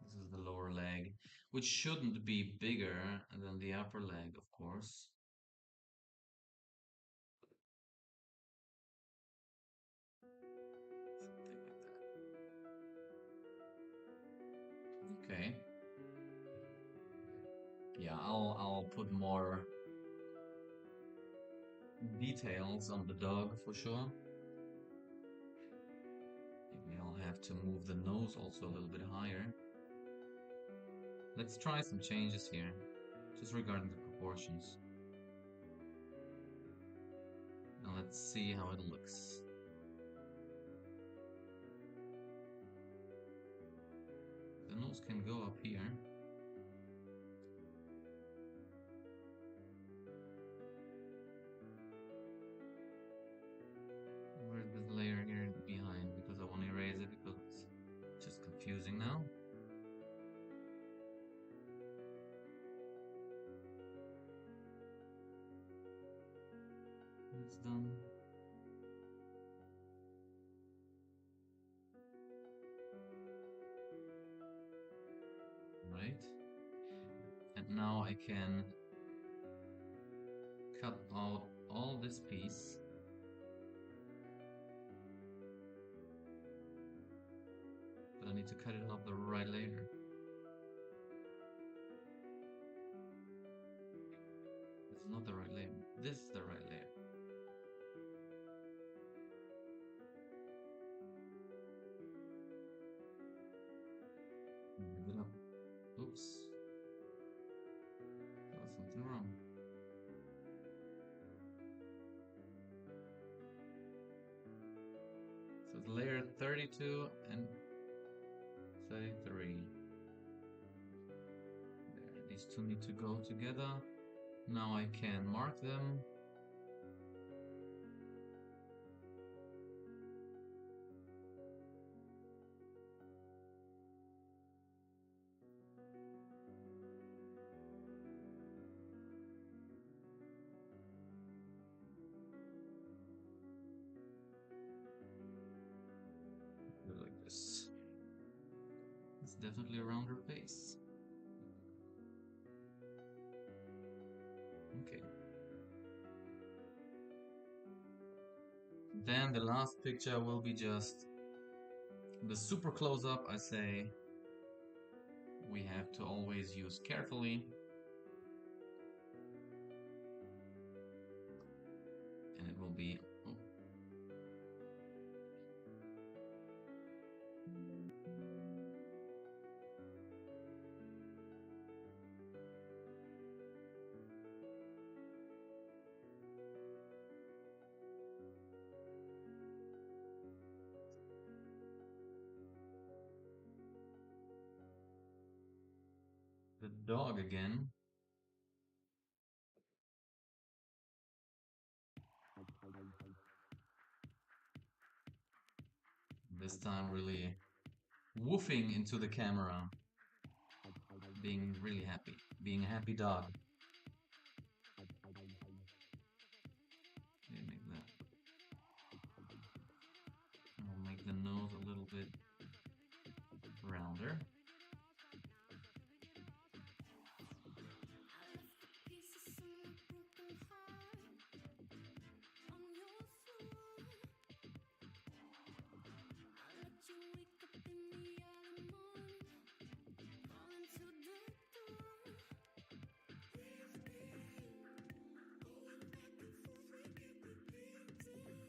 This is the lower leg, which shouldn't be bigger than the upper leg, of course. Something like that. Okay. Yeah, I'll put more details on the dog for sure. Maybe I'll have to move the nose also a little bit higher. Let's try some changes here, just regarding the proportions. Now let's see how it looks. The nose can go up here. Where's this layer here behind? Because I want to erase it because it's just confusing now. It's done. Right. And now I can cut out all this piece. But I need to cut it off the right layer. This is not the right layer. This is the right layer. Move it up. Oops. There was something wrong. So it's layer 32 and 33. There, these two need to go together. Now I can mark them. Do it like this. It's definitely a rounder face. Okay. Then the last picture will be just the super close-up. I say we have to always use carefully. And it will be... Oh. The dog again. This time really woofing into the camera. Being really happy. Being a happy dog. Okay, make that. I'll make the nose a little bit rounder.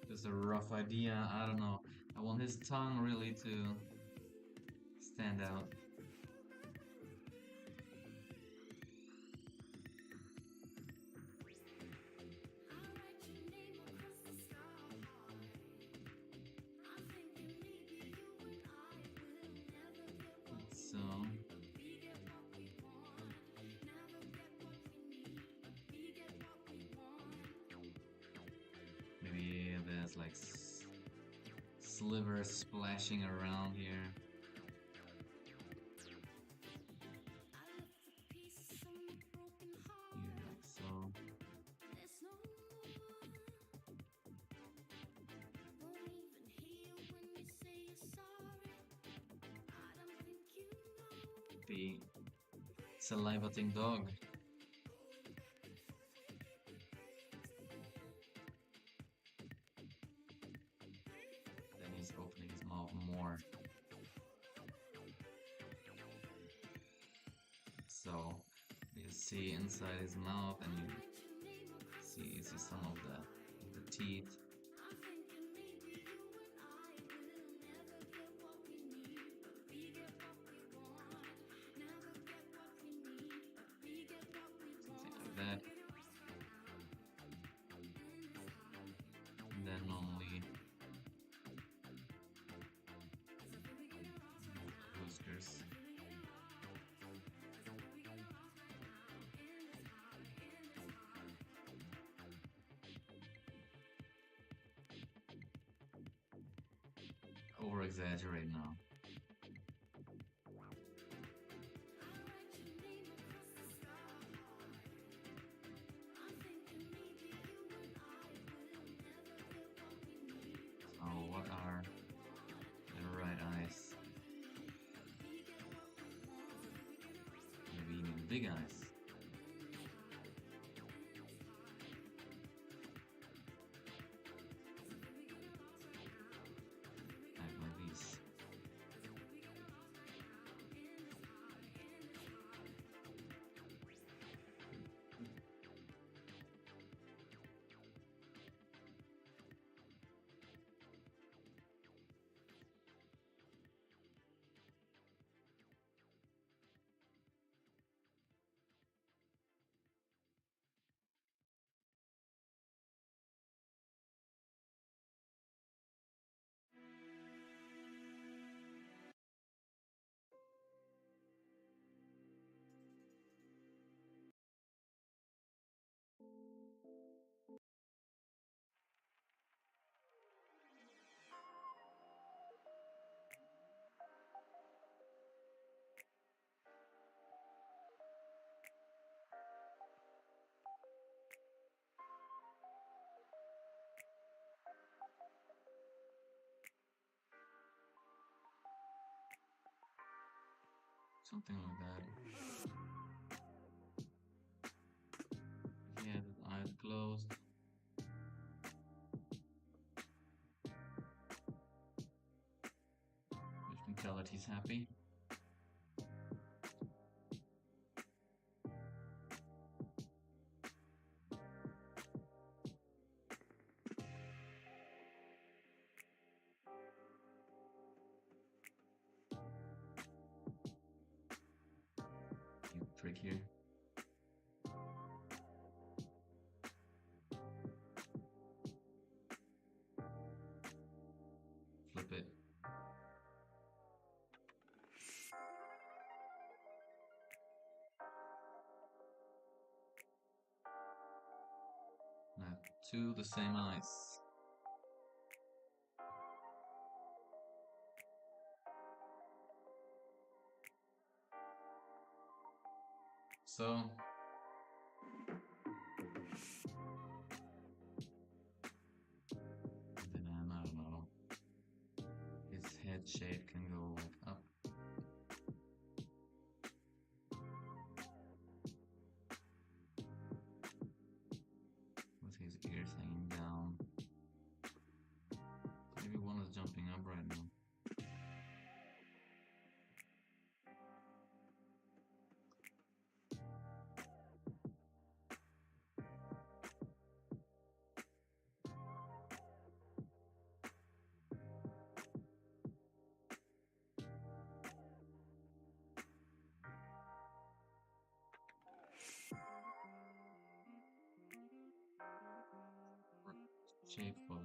Just a rough idea, I don't know. I want his tongue really to stand out. has like slivers splashing around here. Here, like so. The salivating dog. Then he's opening his mouth more. So you see inside his mouth, and you see some of the teeth. Something like that. And then normally whiskers. Over exaggerate now. Oh, what are the right eyes? Maybe even big eyes. Like these. Something like that. Yeah, the eyes closed. You can tell that he's happy. Trick here. Flip it. Now, two the same eyes. So then I don't know. His head shape can go like up. With his ears hanging down. Maybe one is jumping up right now. Shape for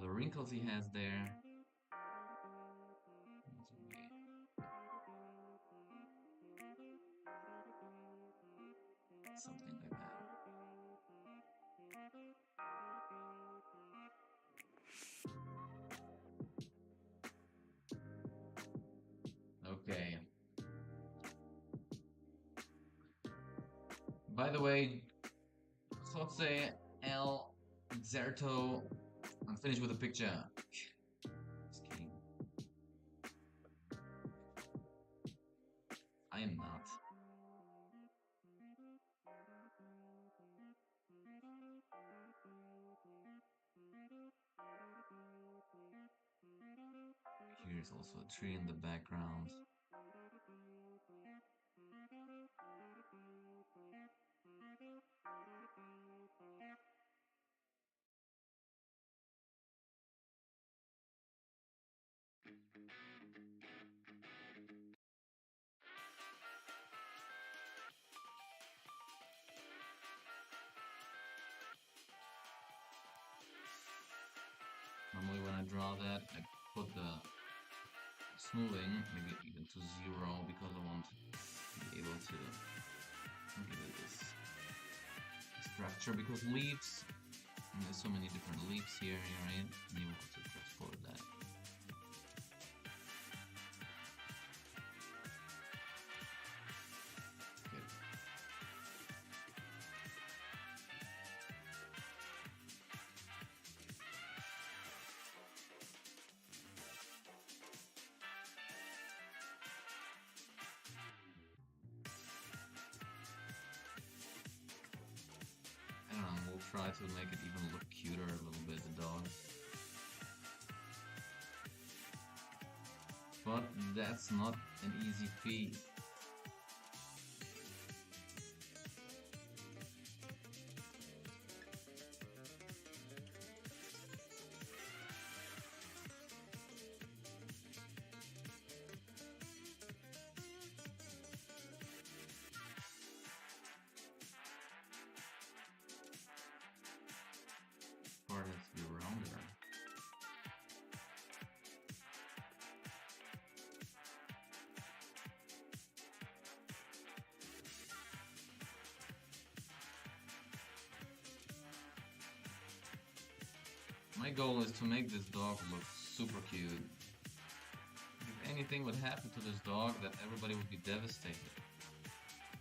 the wrinkles he has there. Something like that. By the way, Sotse El Zerto. I'm finished with the picture. Just kidding. I am not. Here's also a tree in the background. Normally when I draw that, I put the smoothing maybe even to 0 because I want to be able to give it this structure, because leaves, there's so many different leaves here, right? And you want to transport that. Good. I don't know, we'll try to make it even look cuter a little bit, the dog. But that's not an easy feat. Part has to be rounder. My goal is to make this dog look super cute. If anything would happen to this dog, that everybody would be devastated.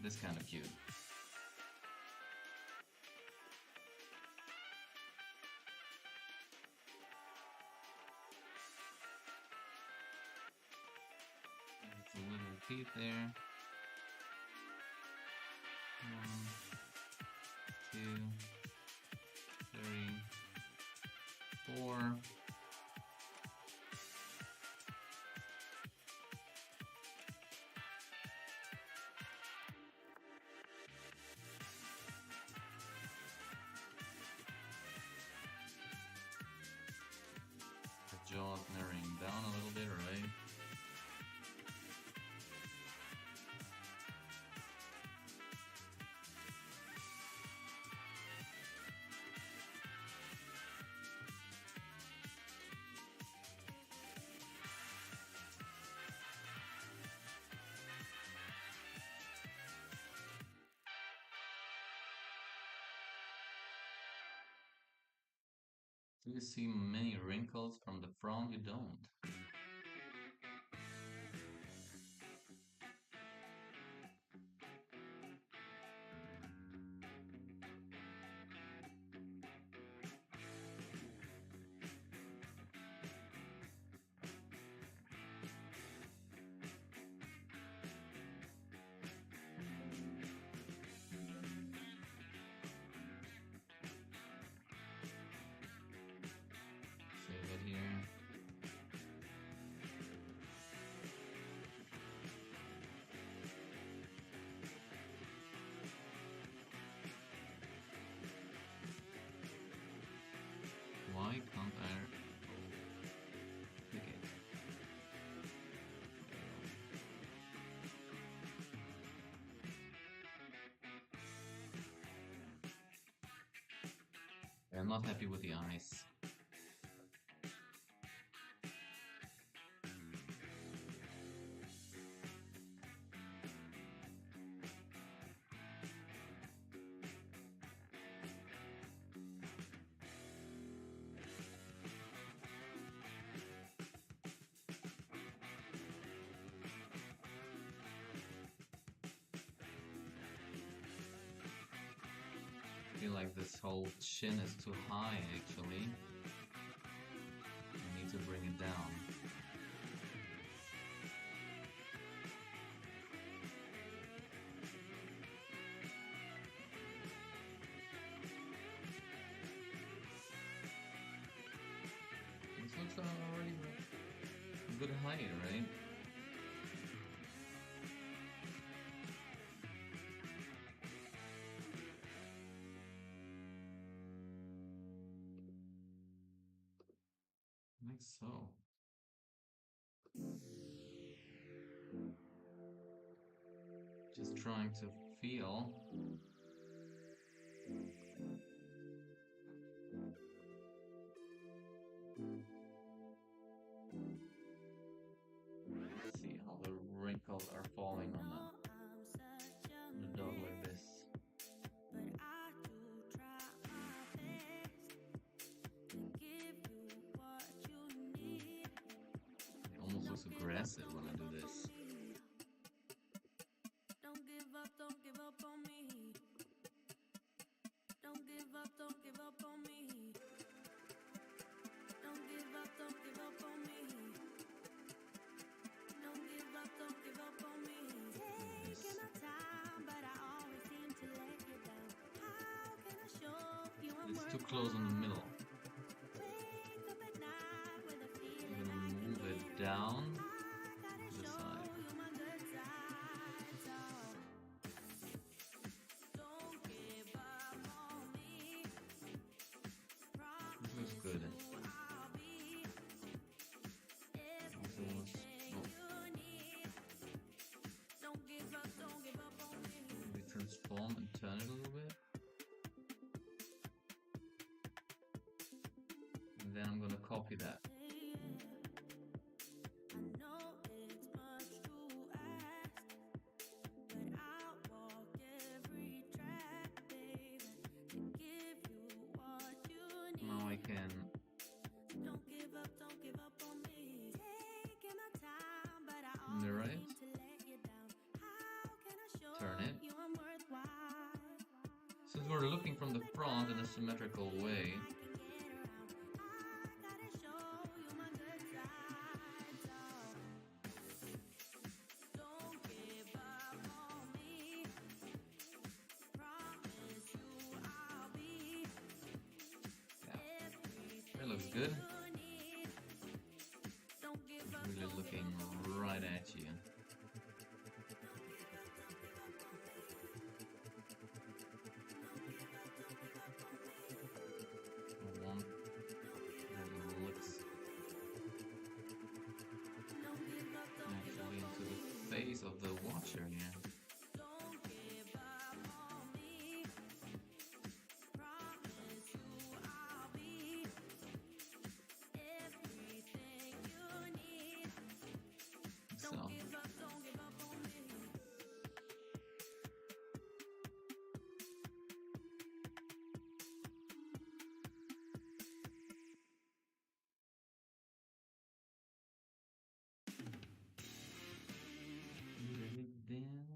This kind of cute. It's a little teeth there. 1, 2, 3, 4. The jaw's narrowing down a little bit, right? Do you see many wrinkles from the front? You don't. Save it here. Why can't I click it? I'm not happy with the eyes. like this whole chin is too high actually. I need to bring it down. This looks already a good height, right? Like so. Just trying to feel. See how the wrinkles are falling on the dog like this. It almost looks aggressive when I do this. Don't give up on me. Don't give up on me. Don't give up on me. Don't give up on me. Taking my time, but I always seem to let you down. How can I show you I'm It's too close in the middle. Wake up at night with a I'm feeling gonna move it down to the side. This looks good. Also, maybe transform and turn it a little bit. And then I'm gonna copy that. Now I can on the right, turn it. Since we're looking from the front in a symmetrical way, that looks good. It's really looking right at you. I want that it looks actually into the face of the watcher here. So. Really then.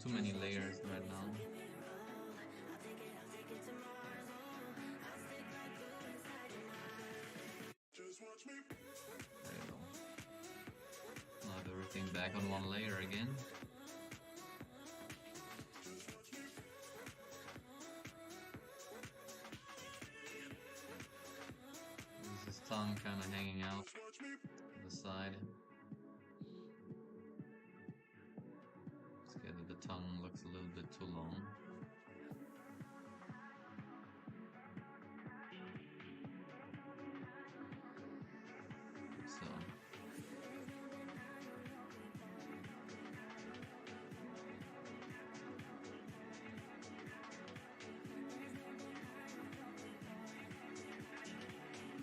too many layers right now. There you go. Now have everything back on one layer again. There's his tongue kind of hanging out to the side. It's good that the tongue looks a little bit too long. So.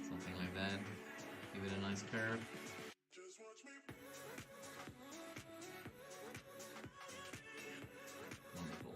Something like that. Give it a nice curve. Wonderful.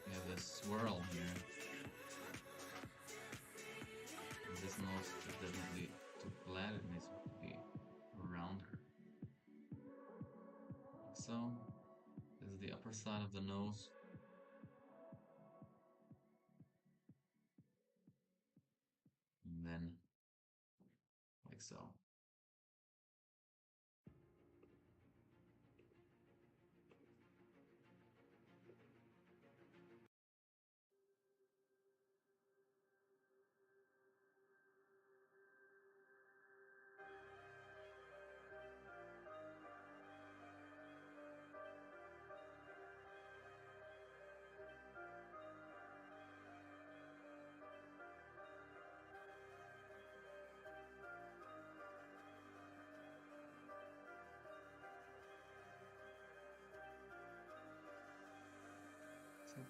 We have this swirl here. And this nose is definitely too flat, it needs to be rounder. So, this is the upper side of the nose. And then, like so.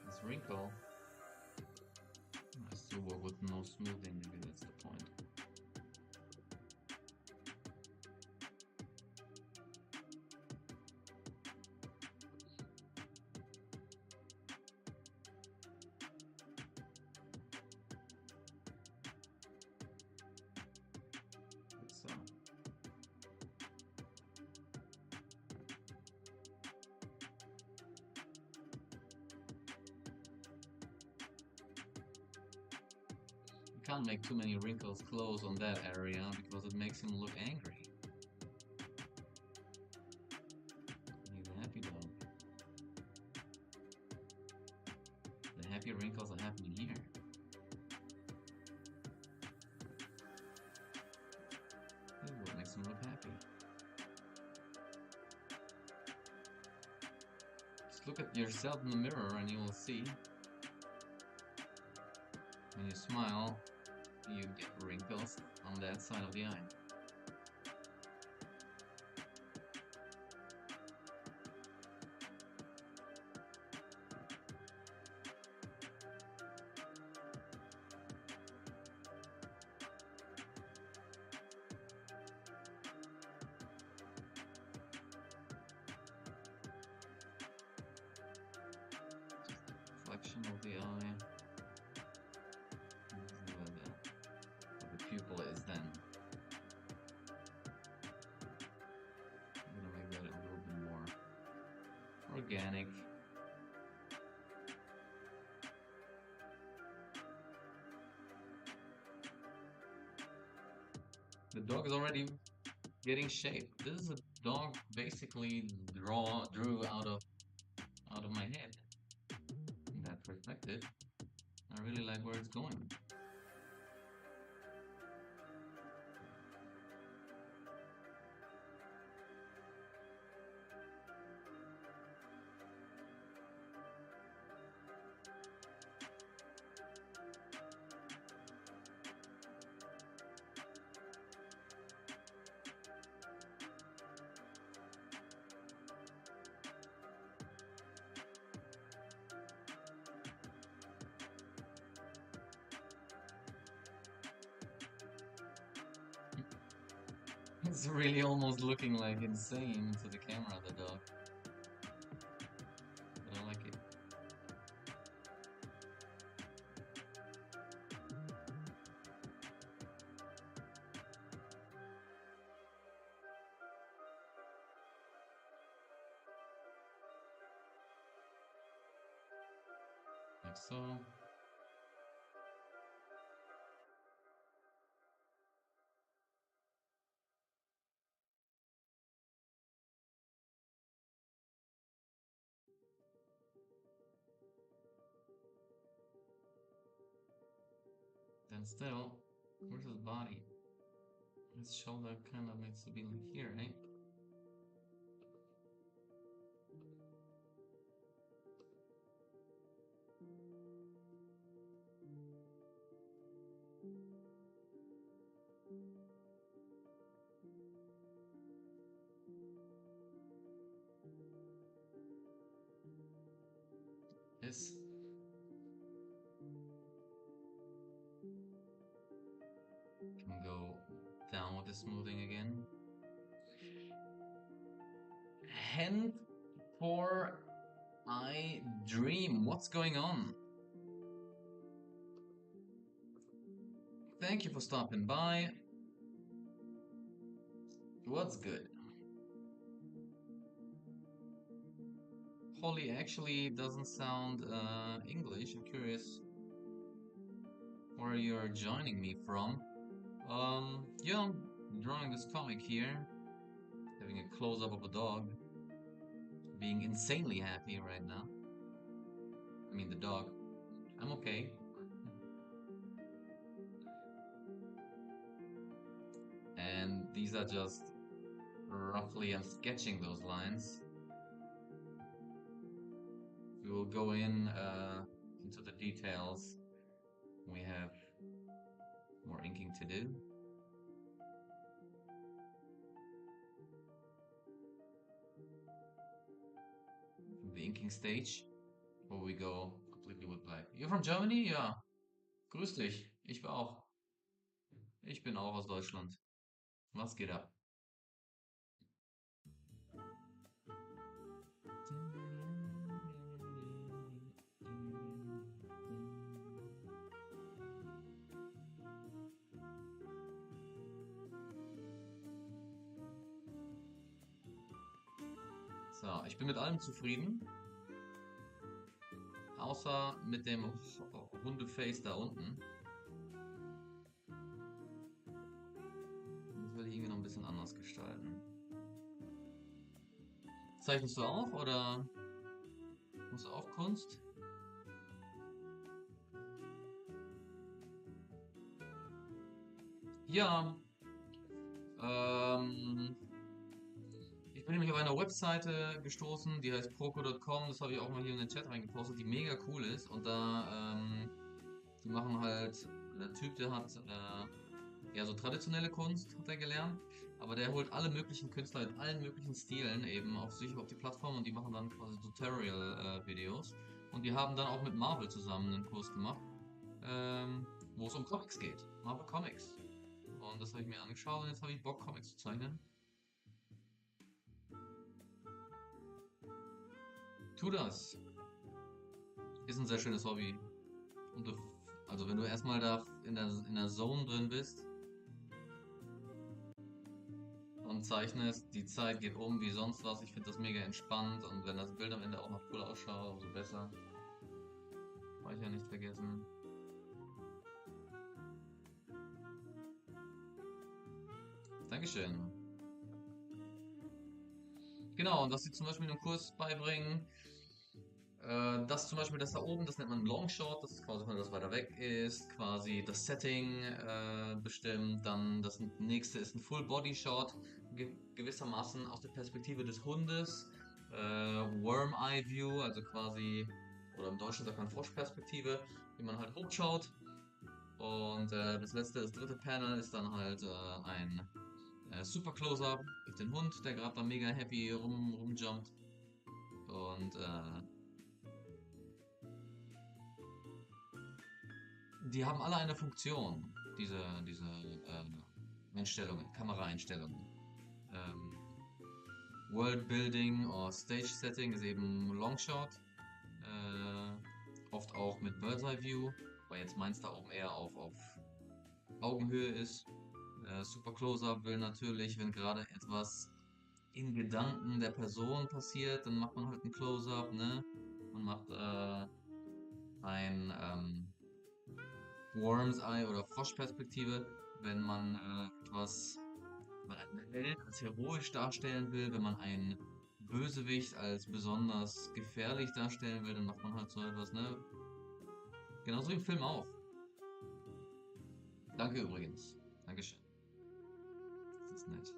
This wrinkle has to work with no smoothing, maybe that's the point. Like so. Can't make too many wrinkles close on that area because it makes him look angry. He's a happy dog. The happy wrinkles are happening here. This is what makes him look happy. Just look at yourself in the mirror and you will see. When you smile, you get wrinkles on that side of the eye. Just reflection of the eye. Pupil is then. I'm gonna make that a little bit more organic. The dog is already getting shape. This is a dog basically drew out of my head. In that perspective, I really like where it's going. It's really almost looking like insane to the camera, the dog. But I like it. Like so. Then still, where's his body? His shoulder kind of needs to be like here, right? Yes. Can go down with the smoothing again. Hand for I dream. What's going on? Thank you for stopping by. What's good? Holly actually doesn't sound English. I'm curious where you're joining me from. Yeah, I'm drawing this comic here, having a close-up of a dog, being insanely happy right now. I mean, the dog. I'm okay. And these are just roughly, I'm sketching those lines. We will go into the details. We have more inking to do. From the inking stage, before we go completely with black. You're from Germany? Ja. Grüß dich. Ich bin auch. Ich bin auch aus Deutschland. Was geht ab? So, ich bin mit allem zufrieden, außer mit dem Hundeface da unten. Das will ich irgendwie noch ein bisschen anders gestalten. Zeichnest du auch oder machst du auch Kunst? Ja, ich bin nämlich auf einer Webseite gestoßen, die heißt proco.com. Das habe ich auch mal hier in den Chat reingepostet, die mega cool ist. Und da, die machen halt, der Typ, der hat eher so traditionelle Kunst, hat er gelernt. Aber der holt alle möglichen Künstler in allen möglichen Stilen eben auf sich, auf die Plattform und die machen dann quasi Tutorial-Videos. Und die haben dann auch mit Marvel zusammen einen Kurs gemacht, wo es um Comics geht. Marvel Comics. Und das habe ich mir angeschaut und jetzt habe ich Bock, Comics zu zeichnen. Tu das. Ist ein sehr schönes Hobby. Und also wenn du erstmal da in der Zone drin bist und zeichnest, die Zeit geht um wie sonst was. Ich finde das mega entspannt und wenn das Bild am Ende auch noch cool ausschaut, umso besser. Speicher nicht vergessen. Dankeschön. Genau, und was sie zum Beispiel in einem Kurs beibringen, das zum Beispiel, das da oben, das nennt man Longshot, das ist quasi, wenn das weiter weg ist, quasi das Setting bestimmt. Dann das nächste ist ein Full Body Shot, gewissermaßen aus der Perspektive des Hundes. Worm Eye View, also quasi, oder im Deutschen sagt man Froschperspektive, wie man halt hochschaut. Und das dritte Panel ist dann halt ein Super Close-Up auf den Hund, der gerade da mega happy rumjumpt. Und die haben alle eine Funktion, diese Einstellungen, Kameraeinstellungen. Worldbuilding oder Stage Setting ist eben Longshot. Oft auch mit Bird's Eye View, weil jetzt meins da oben eher auf Augenhöhe ist. Super Close-Up will natürlich, wenn gerade etwas in Gedanken der Person passiert, dann macht man halt ein Close-Up, ne? Man macht ein Worm's Eye oder Froschperspektive, wenn man etwas, wenn man einen Held als heroisch darstellen will, wenn man einen Bösewicht als besonders gefährlich darstellen will, dann macht man halt so etwas, ne? Genauso im Film auch. Danke übrigens. Dankeschön. Das ist nett.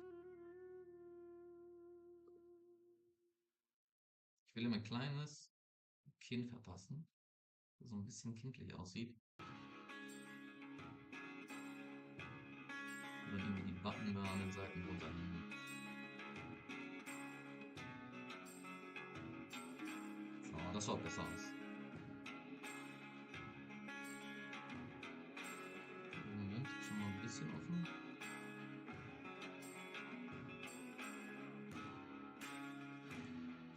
Ich will ihm ein kleines Kinn verpassen, das so ein bisschen kindlich aussieht. Und dann irgendwie die Backen da an den Seiten runternehmen. So, das schaut besser aus. Moment, schon mal ein bisschen offen.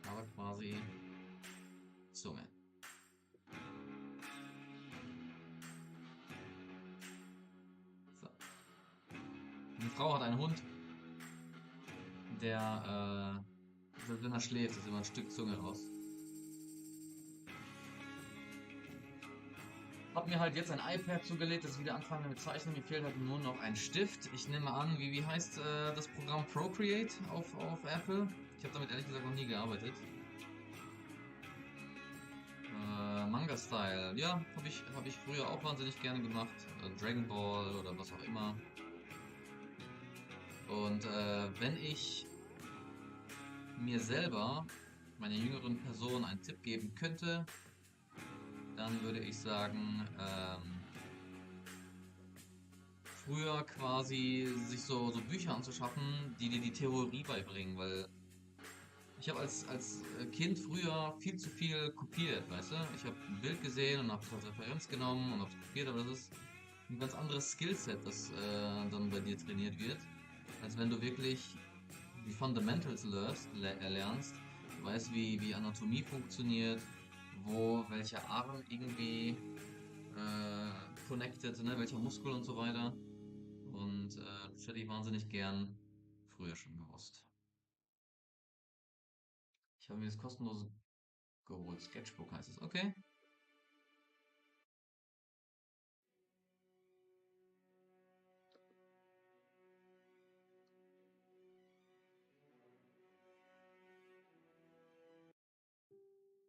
Aber quasi Zunge. So. Eine Frau hat einen Hund, der, selbst wenn er schläft, ist immer ein Stück Zunge raus. Hab mir halt jetzt ein iPad zugelegt, das wieder anfangen mit Zeichnen. Mir fehlt halt nur noch ein Stift. Ich nehme an, wie heißt das Programm Procreate auf Apple? Ich habe damit ehrlich gesagt noch nie gearbeitet. Manga-Style, ja, hab ich früher auch wahnsinnig gerne gemacht. Dragon Ball oder was auch immer. Und wenn ich mir selber, meiner jüngeren Person, einen Tipp geben könnte, dann würde ich sagen, früher quasi sich so Bücher anzuschaffen, die dir die Theorie beibringen, weil ich habe als Kind früher viel zu viel kopiert, weißt du? Ich habe ein Bild gesehen und habe es als Referenz genommen und habe es kopiert, aber das ist ein ganz anderes Skillset, das dann bei dir trainiert wird, als wenn du wirklich die Fundamentals lernst, weißt, wie Anatomie funktioniert, wo welcher Arm irgendwie connected, ne, welcher Muskel und so weiter. Und das hätte ich wahnsinnig gern früher schon gewusst. Ich habe mir das kostenlose geholt. Sketchbook heißt es. Okay.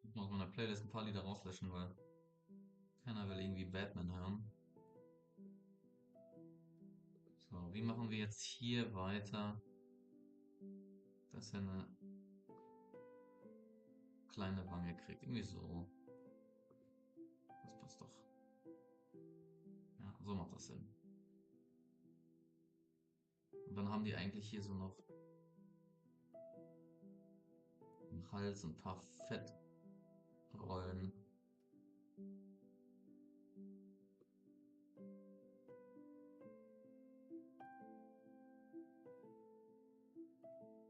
Ich muss aus meiner Playlist ein paar Lieder rauslöschen, weil keiner will irgendwie Batman hören. So, wie machen wir jetzt hier weiter, dass er eine kleine Wange kriegt? Irgendwie so. Das passt doch. Ja, so macht das Sinn. Und dann haben die eigentlich hier so noch im Hals ein paar Fettrollen.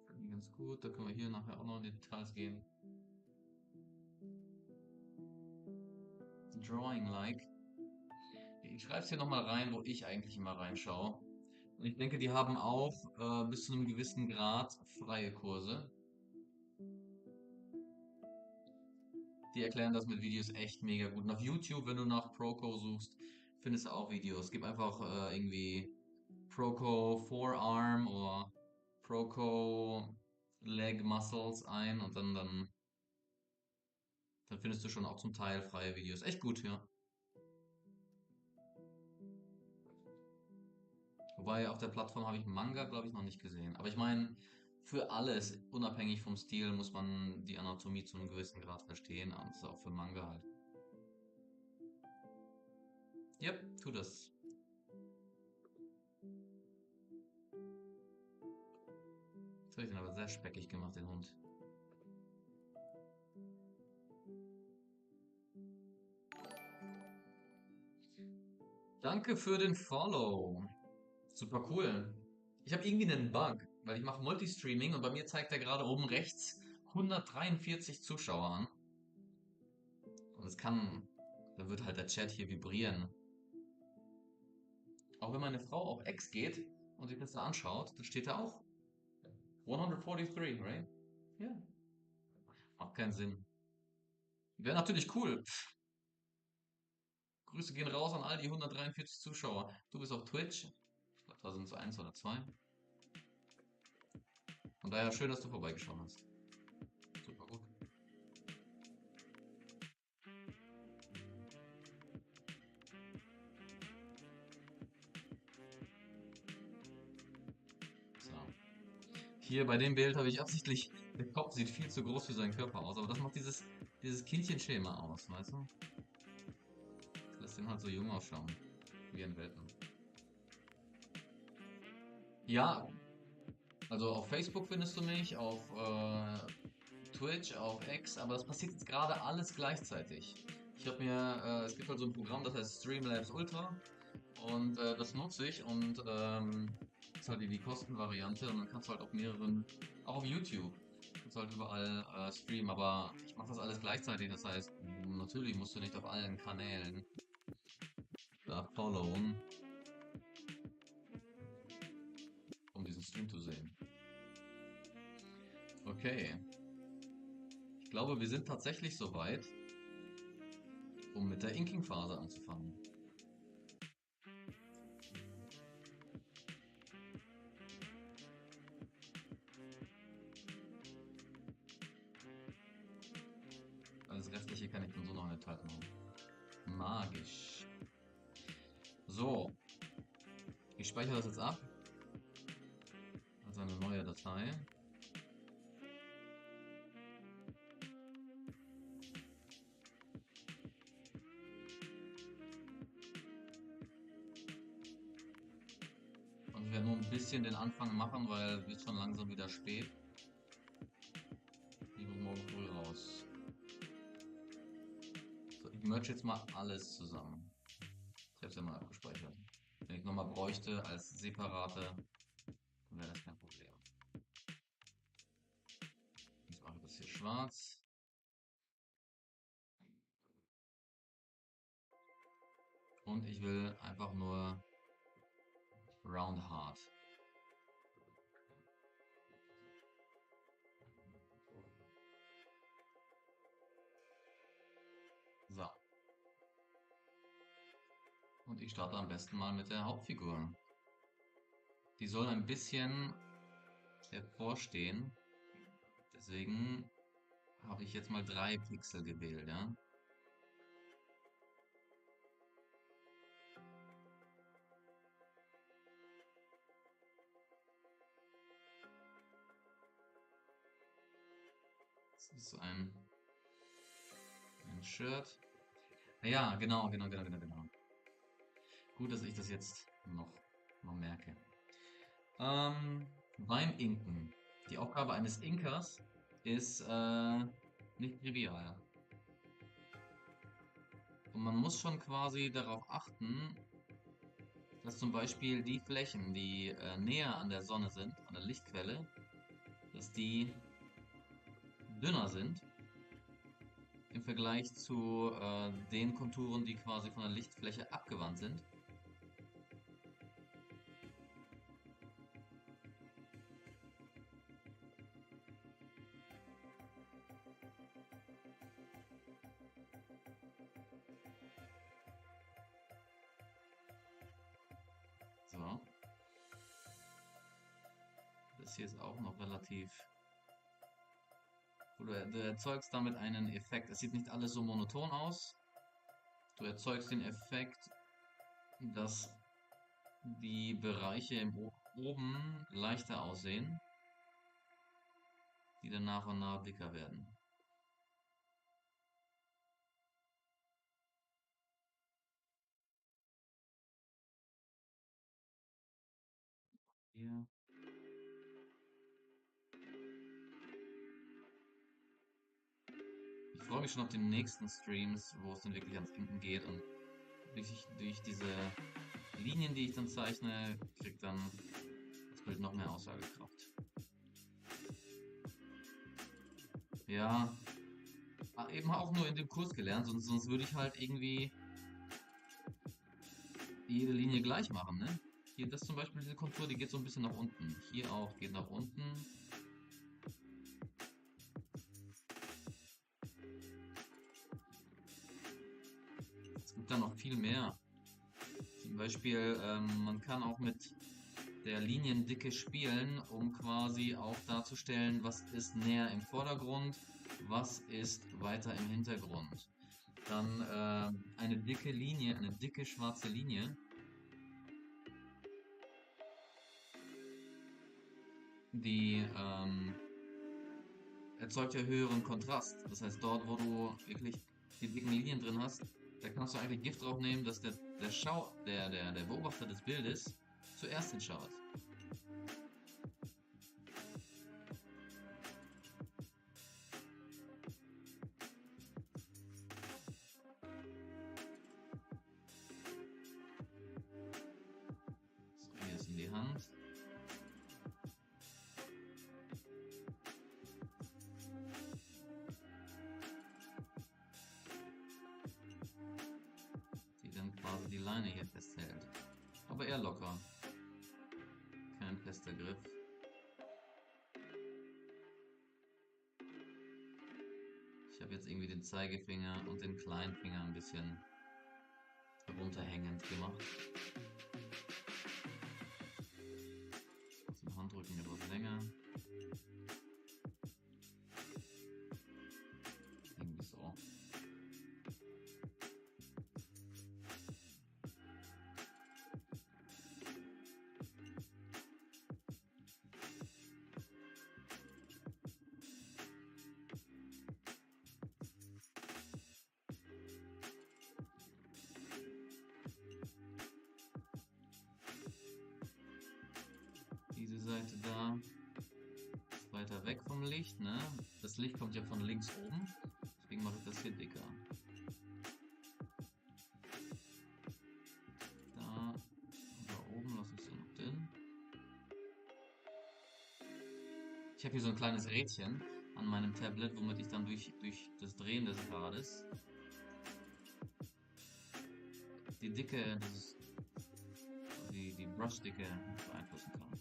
Finde ich ganz gut. Da können wir hier nachher auch noch in die Details gehen. Drawing like. Ich schreibe es hier nochmal rein, wo ich eigentlich immer reinschaue. Und ich denke, die haben auch bis zu einem gewissen Grad freie Kurse. Die erklären das mit Videos echt mega gut. Und auf YouTube, wenn du nach Proco suchst, findest du auch Videos. Gib einfach irgendwie Proco Forearm oder Proco Leg Muscles ein und dann findest du schon auch zum Teil freie Videos. Echt gut, ja. Wobei auf der Plattform habe ich Manga, glaube ich, noch nicht gesehen. Aber ich meine, für alles, unabhängig vom Stil, muss man die Anatomie zu einem gewissen Grad verstehen. Und das ist auch für Manga halt. Yep, tu das. Jetzt habe ich den aber sehr speckig gemacht, den Hund. Danke für den Follow. Super cool. Ich habe irgendwie einen Bug. weil ich mache Multistreaming und bei mir zeigt er gerade oben rechts 143 Zuschauer an. Und da wird halt der Chat hier vibrieren. Auch wenn meine Frau auf X geht und sich das da anschaut, dann steht da auch 143, right? Ja. Macht keinen Sinn. Wäre natürlich cool. Grüße gehen raus an all die 143 Zuschauer. Du bist auf Twitch. Ich glaube, da sind es eins oder zwei. Von daher schön, dass du vorbeigeschaut hast. Super gut. So. Hier bei dem Bild habe ich absichtlich, der Kopf sieht viel zu groß für seinen Körper aus, aber das macht dieses Kindchenschema aus, weißt du? Das lässt ihn halt so jung ausschauen. Wie ein Welpen. Ja, also auf Facebook findest du mich, auf Twitch, auf X, aber das passiert jetzt gerade alles gleichzeitig. Es gibt halt so ein Programm, das heißt Streamlabs Ultra und das nutze ich und ist halt die Kostenvariante und dann kannst du halt auf mehreren, auch auf YouTube, kannst du halt überall streamen, aber ich mache das alles gleichzeitig, das heißt, natürlich musst du nicht auf allen Kanälen da followen, um diesen Stream zu sehen. Okay, ich glaube, wir sind tatsächlich soweit, um mit der Inking-Phase anzufangen. Alles Restliche kann ich dann so noch enthalten haben. Magisch. So, ich speichere das jetzt ab als eine neue Datei. Und ich werde nur ein bisschen den Anfang machen, weil es wird schon langsam wieder spät. Ich muss morgen früh raus. So, ich merge jetzt mal alles zusammen. Ich habe es ja mal abgespeichert. Wenn ich nochmal bräuchte als separate, dann wäre das kein Problem. Jetzt mache ich das hier schwarz. Und ich will einfach nur round hard. So. Und ich starte am besten mal mit der Hauptfigur. Die soll ein bisschen hervorstehen. Deswegen habe ich jetzt mal 3 Pixel gewählt, ja. Das ist so ein Shirt. Ja, genau. Gut, dass ich das jetzt noch merke. Beim Inken. Die Aufgabe eines Inkers ist nicht trivial. Und man muss schon quasi darauf achten, dass zum Beispiel die Flächen, die näher an der Sonne sind, an der Lichtquelle, dass die dünner sind im Vergleich zu den Konturen, die quasi von der Lichtfläche abgewandt sind. So. Das hier ist auch noch relativ. Du erzeugst damit einen Effekt. Es sieht nicht alles so monoton aus. Du erzeugst den Effekt, dass die Bereiche oben leichter aussehen, die dann nach und nach dicker werden. Hier. Ich freue mich schon auf die nächsten Streams, wo es dann wirklich ans Inken geht und durch diese Linien, die ich dann zeichne, kriegt dann das Das Bild noch mehr Aussagekraft. Ja, eben auch nur in dem Kurs gelernt, sonst würde ich halt irgendwie jede Linie gleich machen, ne? Hier, das zum Beispiel, diese Kontur, die geht so ein bisschen nach unten. Hier auch, geht nach unten. Es gibt da noch viel mehr. Zum Beispiel, man kann auch mit der Liniendicke spielen, um quasi auch darzustellen, was ist näher im Vordergrund, was ist weiter im Hintergrund. Dann eine dicke Linie, eine dicke schwarze Linie, die erzeugt ja höheren Kontrast. Das heißt, dort, wo du wirklich die dicken Linien drin hast, da kannst du eigentlich Gift drauf nehmen, dass der Beobachter des Bildes zuerst hinschaut. So, hier ist in die Hand. Die dann quasi die Leine hier festhält. Aber eher locker. Kein fester Griff. Ich habe jetzt irgendwie den Zeigefinger und den kleinen Finger ein bisschen runterhängend gemacht. Den Handrücken etwas länger. Irgendwie so. Diese Seite da ist weiter weg vom Licht, ne? Das Licht kommt ja von links oben, deswegen mache ich das hier dicker. Da und da oben lasse ich so noch drin. Ich habe hier so ein kleines Rädchen an meinem Tablet, womit ich dann durch das Drehen des Rades die Dicke, die Brush-Dicke beeinflussen kann.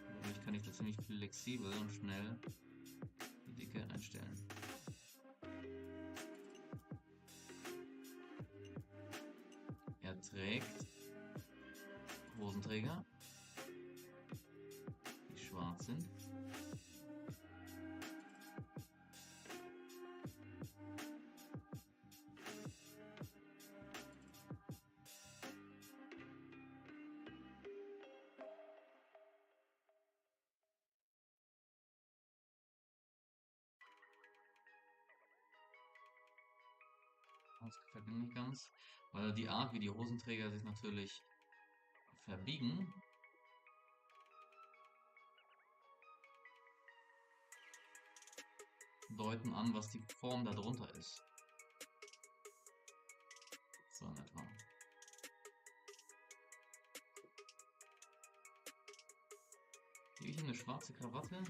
Dadurch kann ich da ziemlich flexibel und schnell die Dicke einstellen. Er trägt Hosenträger, die schwarz sind. Das gefällt mir nicht ganz, weil die Art, wie die Hosenträger sich natürlich verbiegen, deuten an, was die Form darunter ist. So in etwa. Gebe ich ihm eine schwarze Krawatte?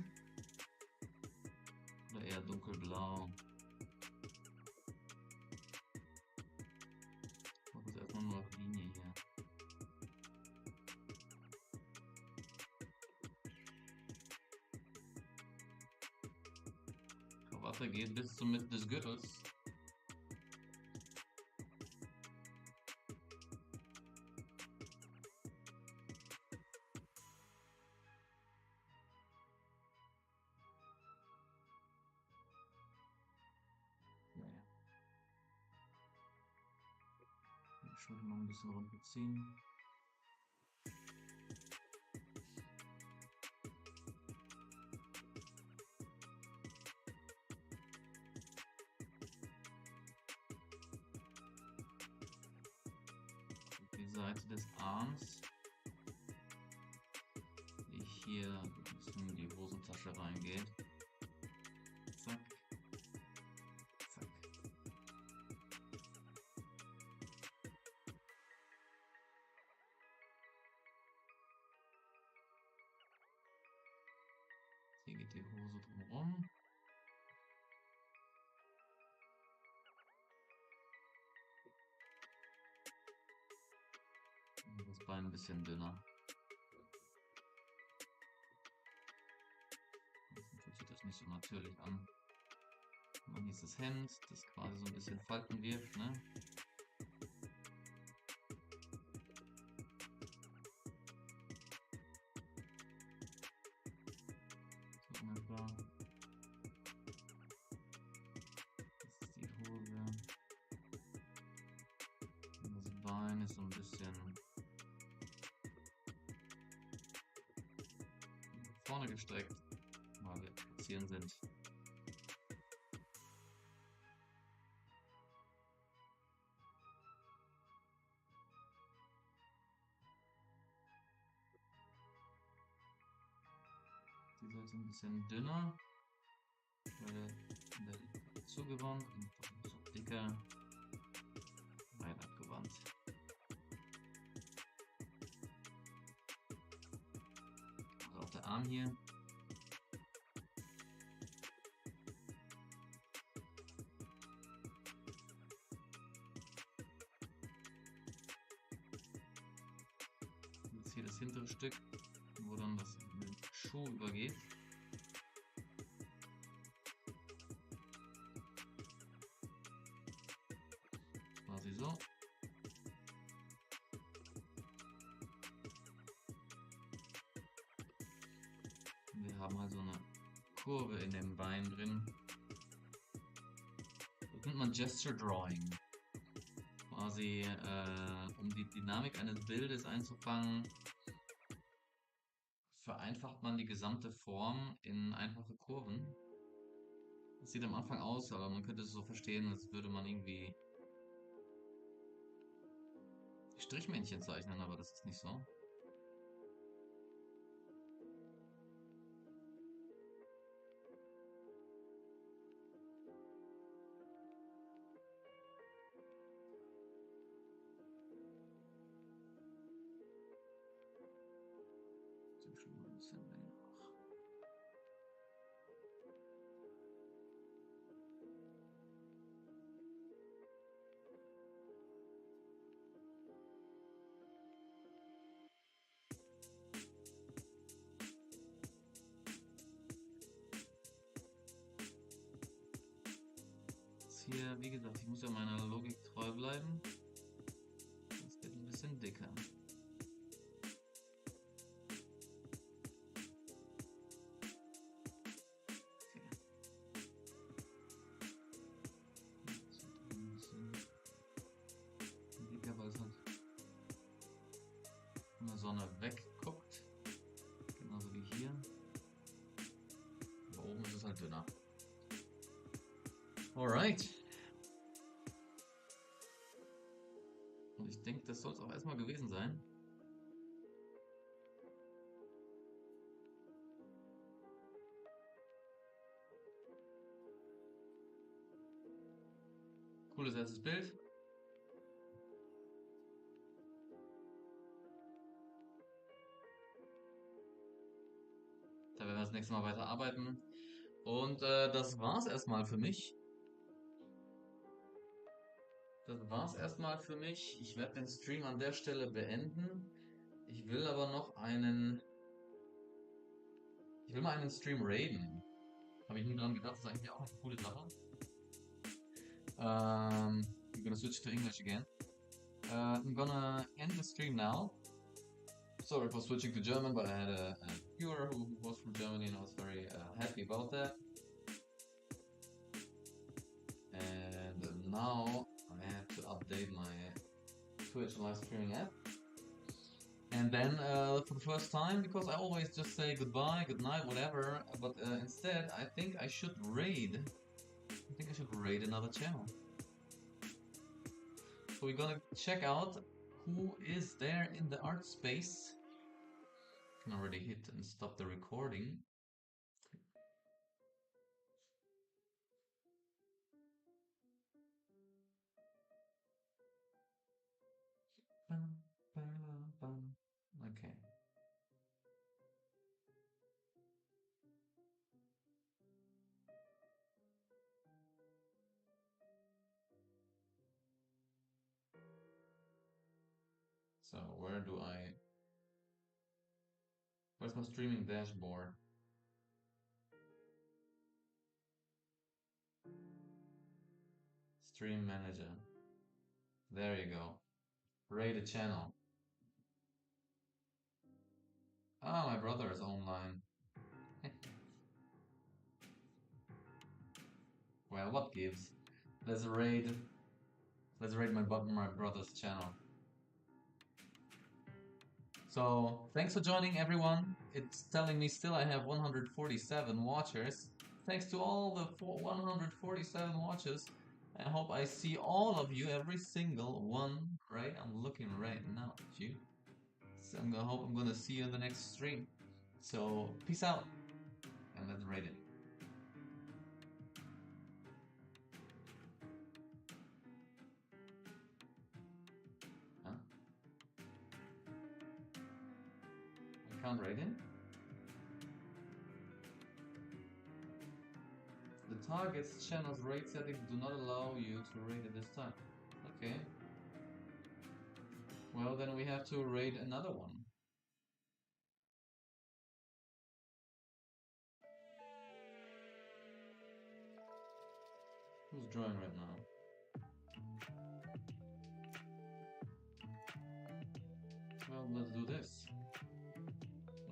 Oder eher dunkelblau? Ich mache jetzt erstmal nur auf Linie hier. Krawatte geht bis zur Mitte des Gürtels. Schulter noch ein bisschen runterziehen. Die Seite des Arms, die hier ein bisschen in die Hosentasche reingeht. Zack. Zack. geht die Hose drumherum. Und das Bein ein bisschen dünner. Ansonsten fühlt sich das nicht so natürlich an. Und dann hier ist das Hemd, das quasi so ein bisschen Falten wirft, ne? So ungefähr. Das ist die Hose. Und das Bein ist so ein bisschen vorne gestreckt, weil wir spazieren sind. Die Seite ein bisschen dünner, weil der zugewandt und so dicker, weit abgewandt. Also auch der Arm hier. Jetzt hier das hintere Stück, wo dann das in den Schuh übergeht. Quasi so. Wir haben also eine Kurve in dem Bein drin. Das nennt man Gesture Drawing. Quasi, um die Dynamik eines Bildes einzufangen, vereinfacht man die gesamte Form in einfache Kurven. Das sieht am Anfang aus, aber man könnte es so verstehen, als würde man irgendwie Strichmännchen zeichnen, aber das ist nicht so. Sieht schon mal ein bisschen länger nach. Jetzt hier, wie gesagt, ich muss ja meiner Logik treu bleiben. Das wird ein bisschen dicker. Weil es halt von der Sonne wegguckt. Genauso wie hier. Aber oben ist es halt dünner. Alright. Und ich denke, das soll es auch erstmal gewesen sein. Cooles erstes Bild. Da werden wir das nächste Mal weiter arbeiten. Und das war's erstmal für mich. Das war's erstmal für mich. Ich werde den Stream an der Stelle beenden. Ich will aber noch einen. Ich will mal einen Stream raiden. Habe ich nie dran gedacht, das ist eigentlich auch eine coole Sache. We're gonna switch to English again. I'm gonna end the stream now. Sorry for switching to German, but I had a viewer who was from Germany and I was very happy about that. And now I have to update my Twitch live streaming app. And then for the first time, because I always just say goodbye, good night, whatever, but instead I think I should raid. I think I should raid another channel. So we're gonna check out who is there in the art space. Can already hit and stop the recording. Okay. So where do I... Where's my streaming dashboard? Stream manager. There you go. Rate a channel. Ah, my brother is online. Well, what gives? Let's raid. Let's raid my brother's channel. So thanks for joining, everyone. It's telling me still I have 147 watchers. Thanks to all the 147 watchers. I hope I see all of you, every single one. Right? I'm looking right now at you. So I hope I'm gonna see you in the next stream. So peace out, and let's raid it. Huh? I can't raid him? The target's channel's raid settings do not allow you to raid at this time. Okay. Well, then we have to raid another one. Who's drawing right now? Well, let's do this.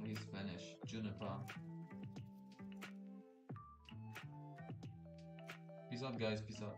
He's Spanish. Juniper. Peace out, guys. Peace out.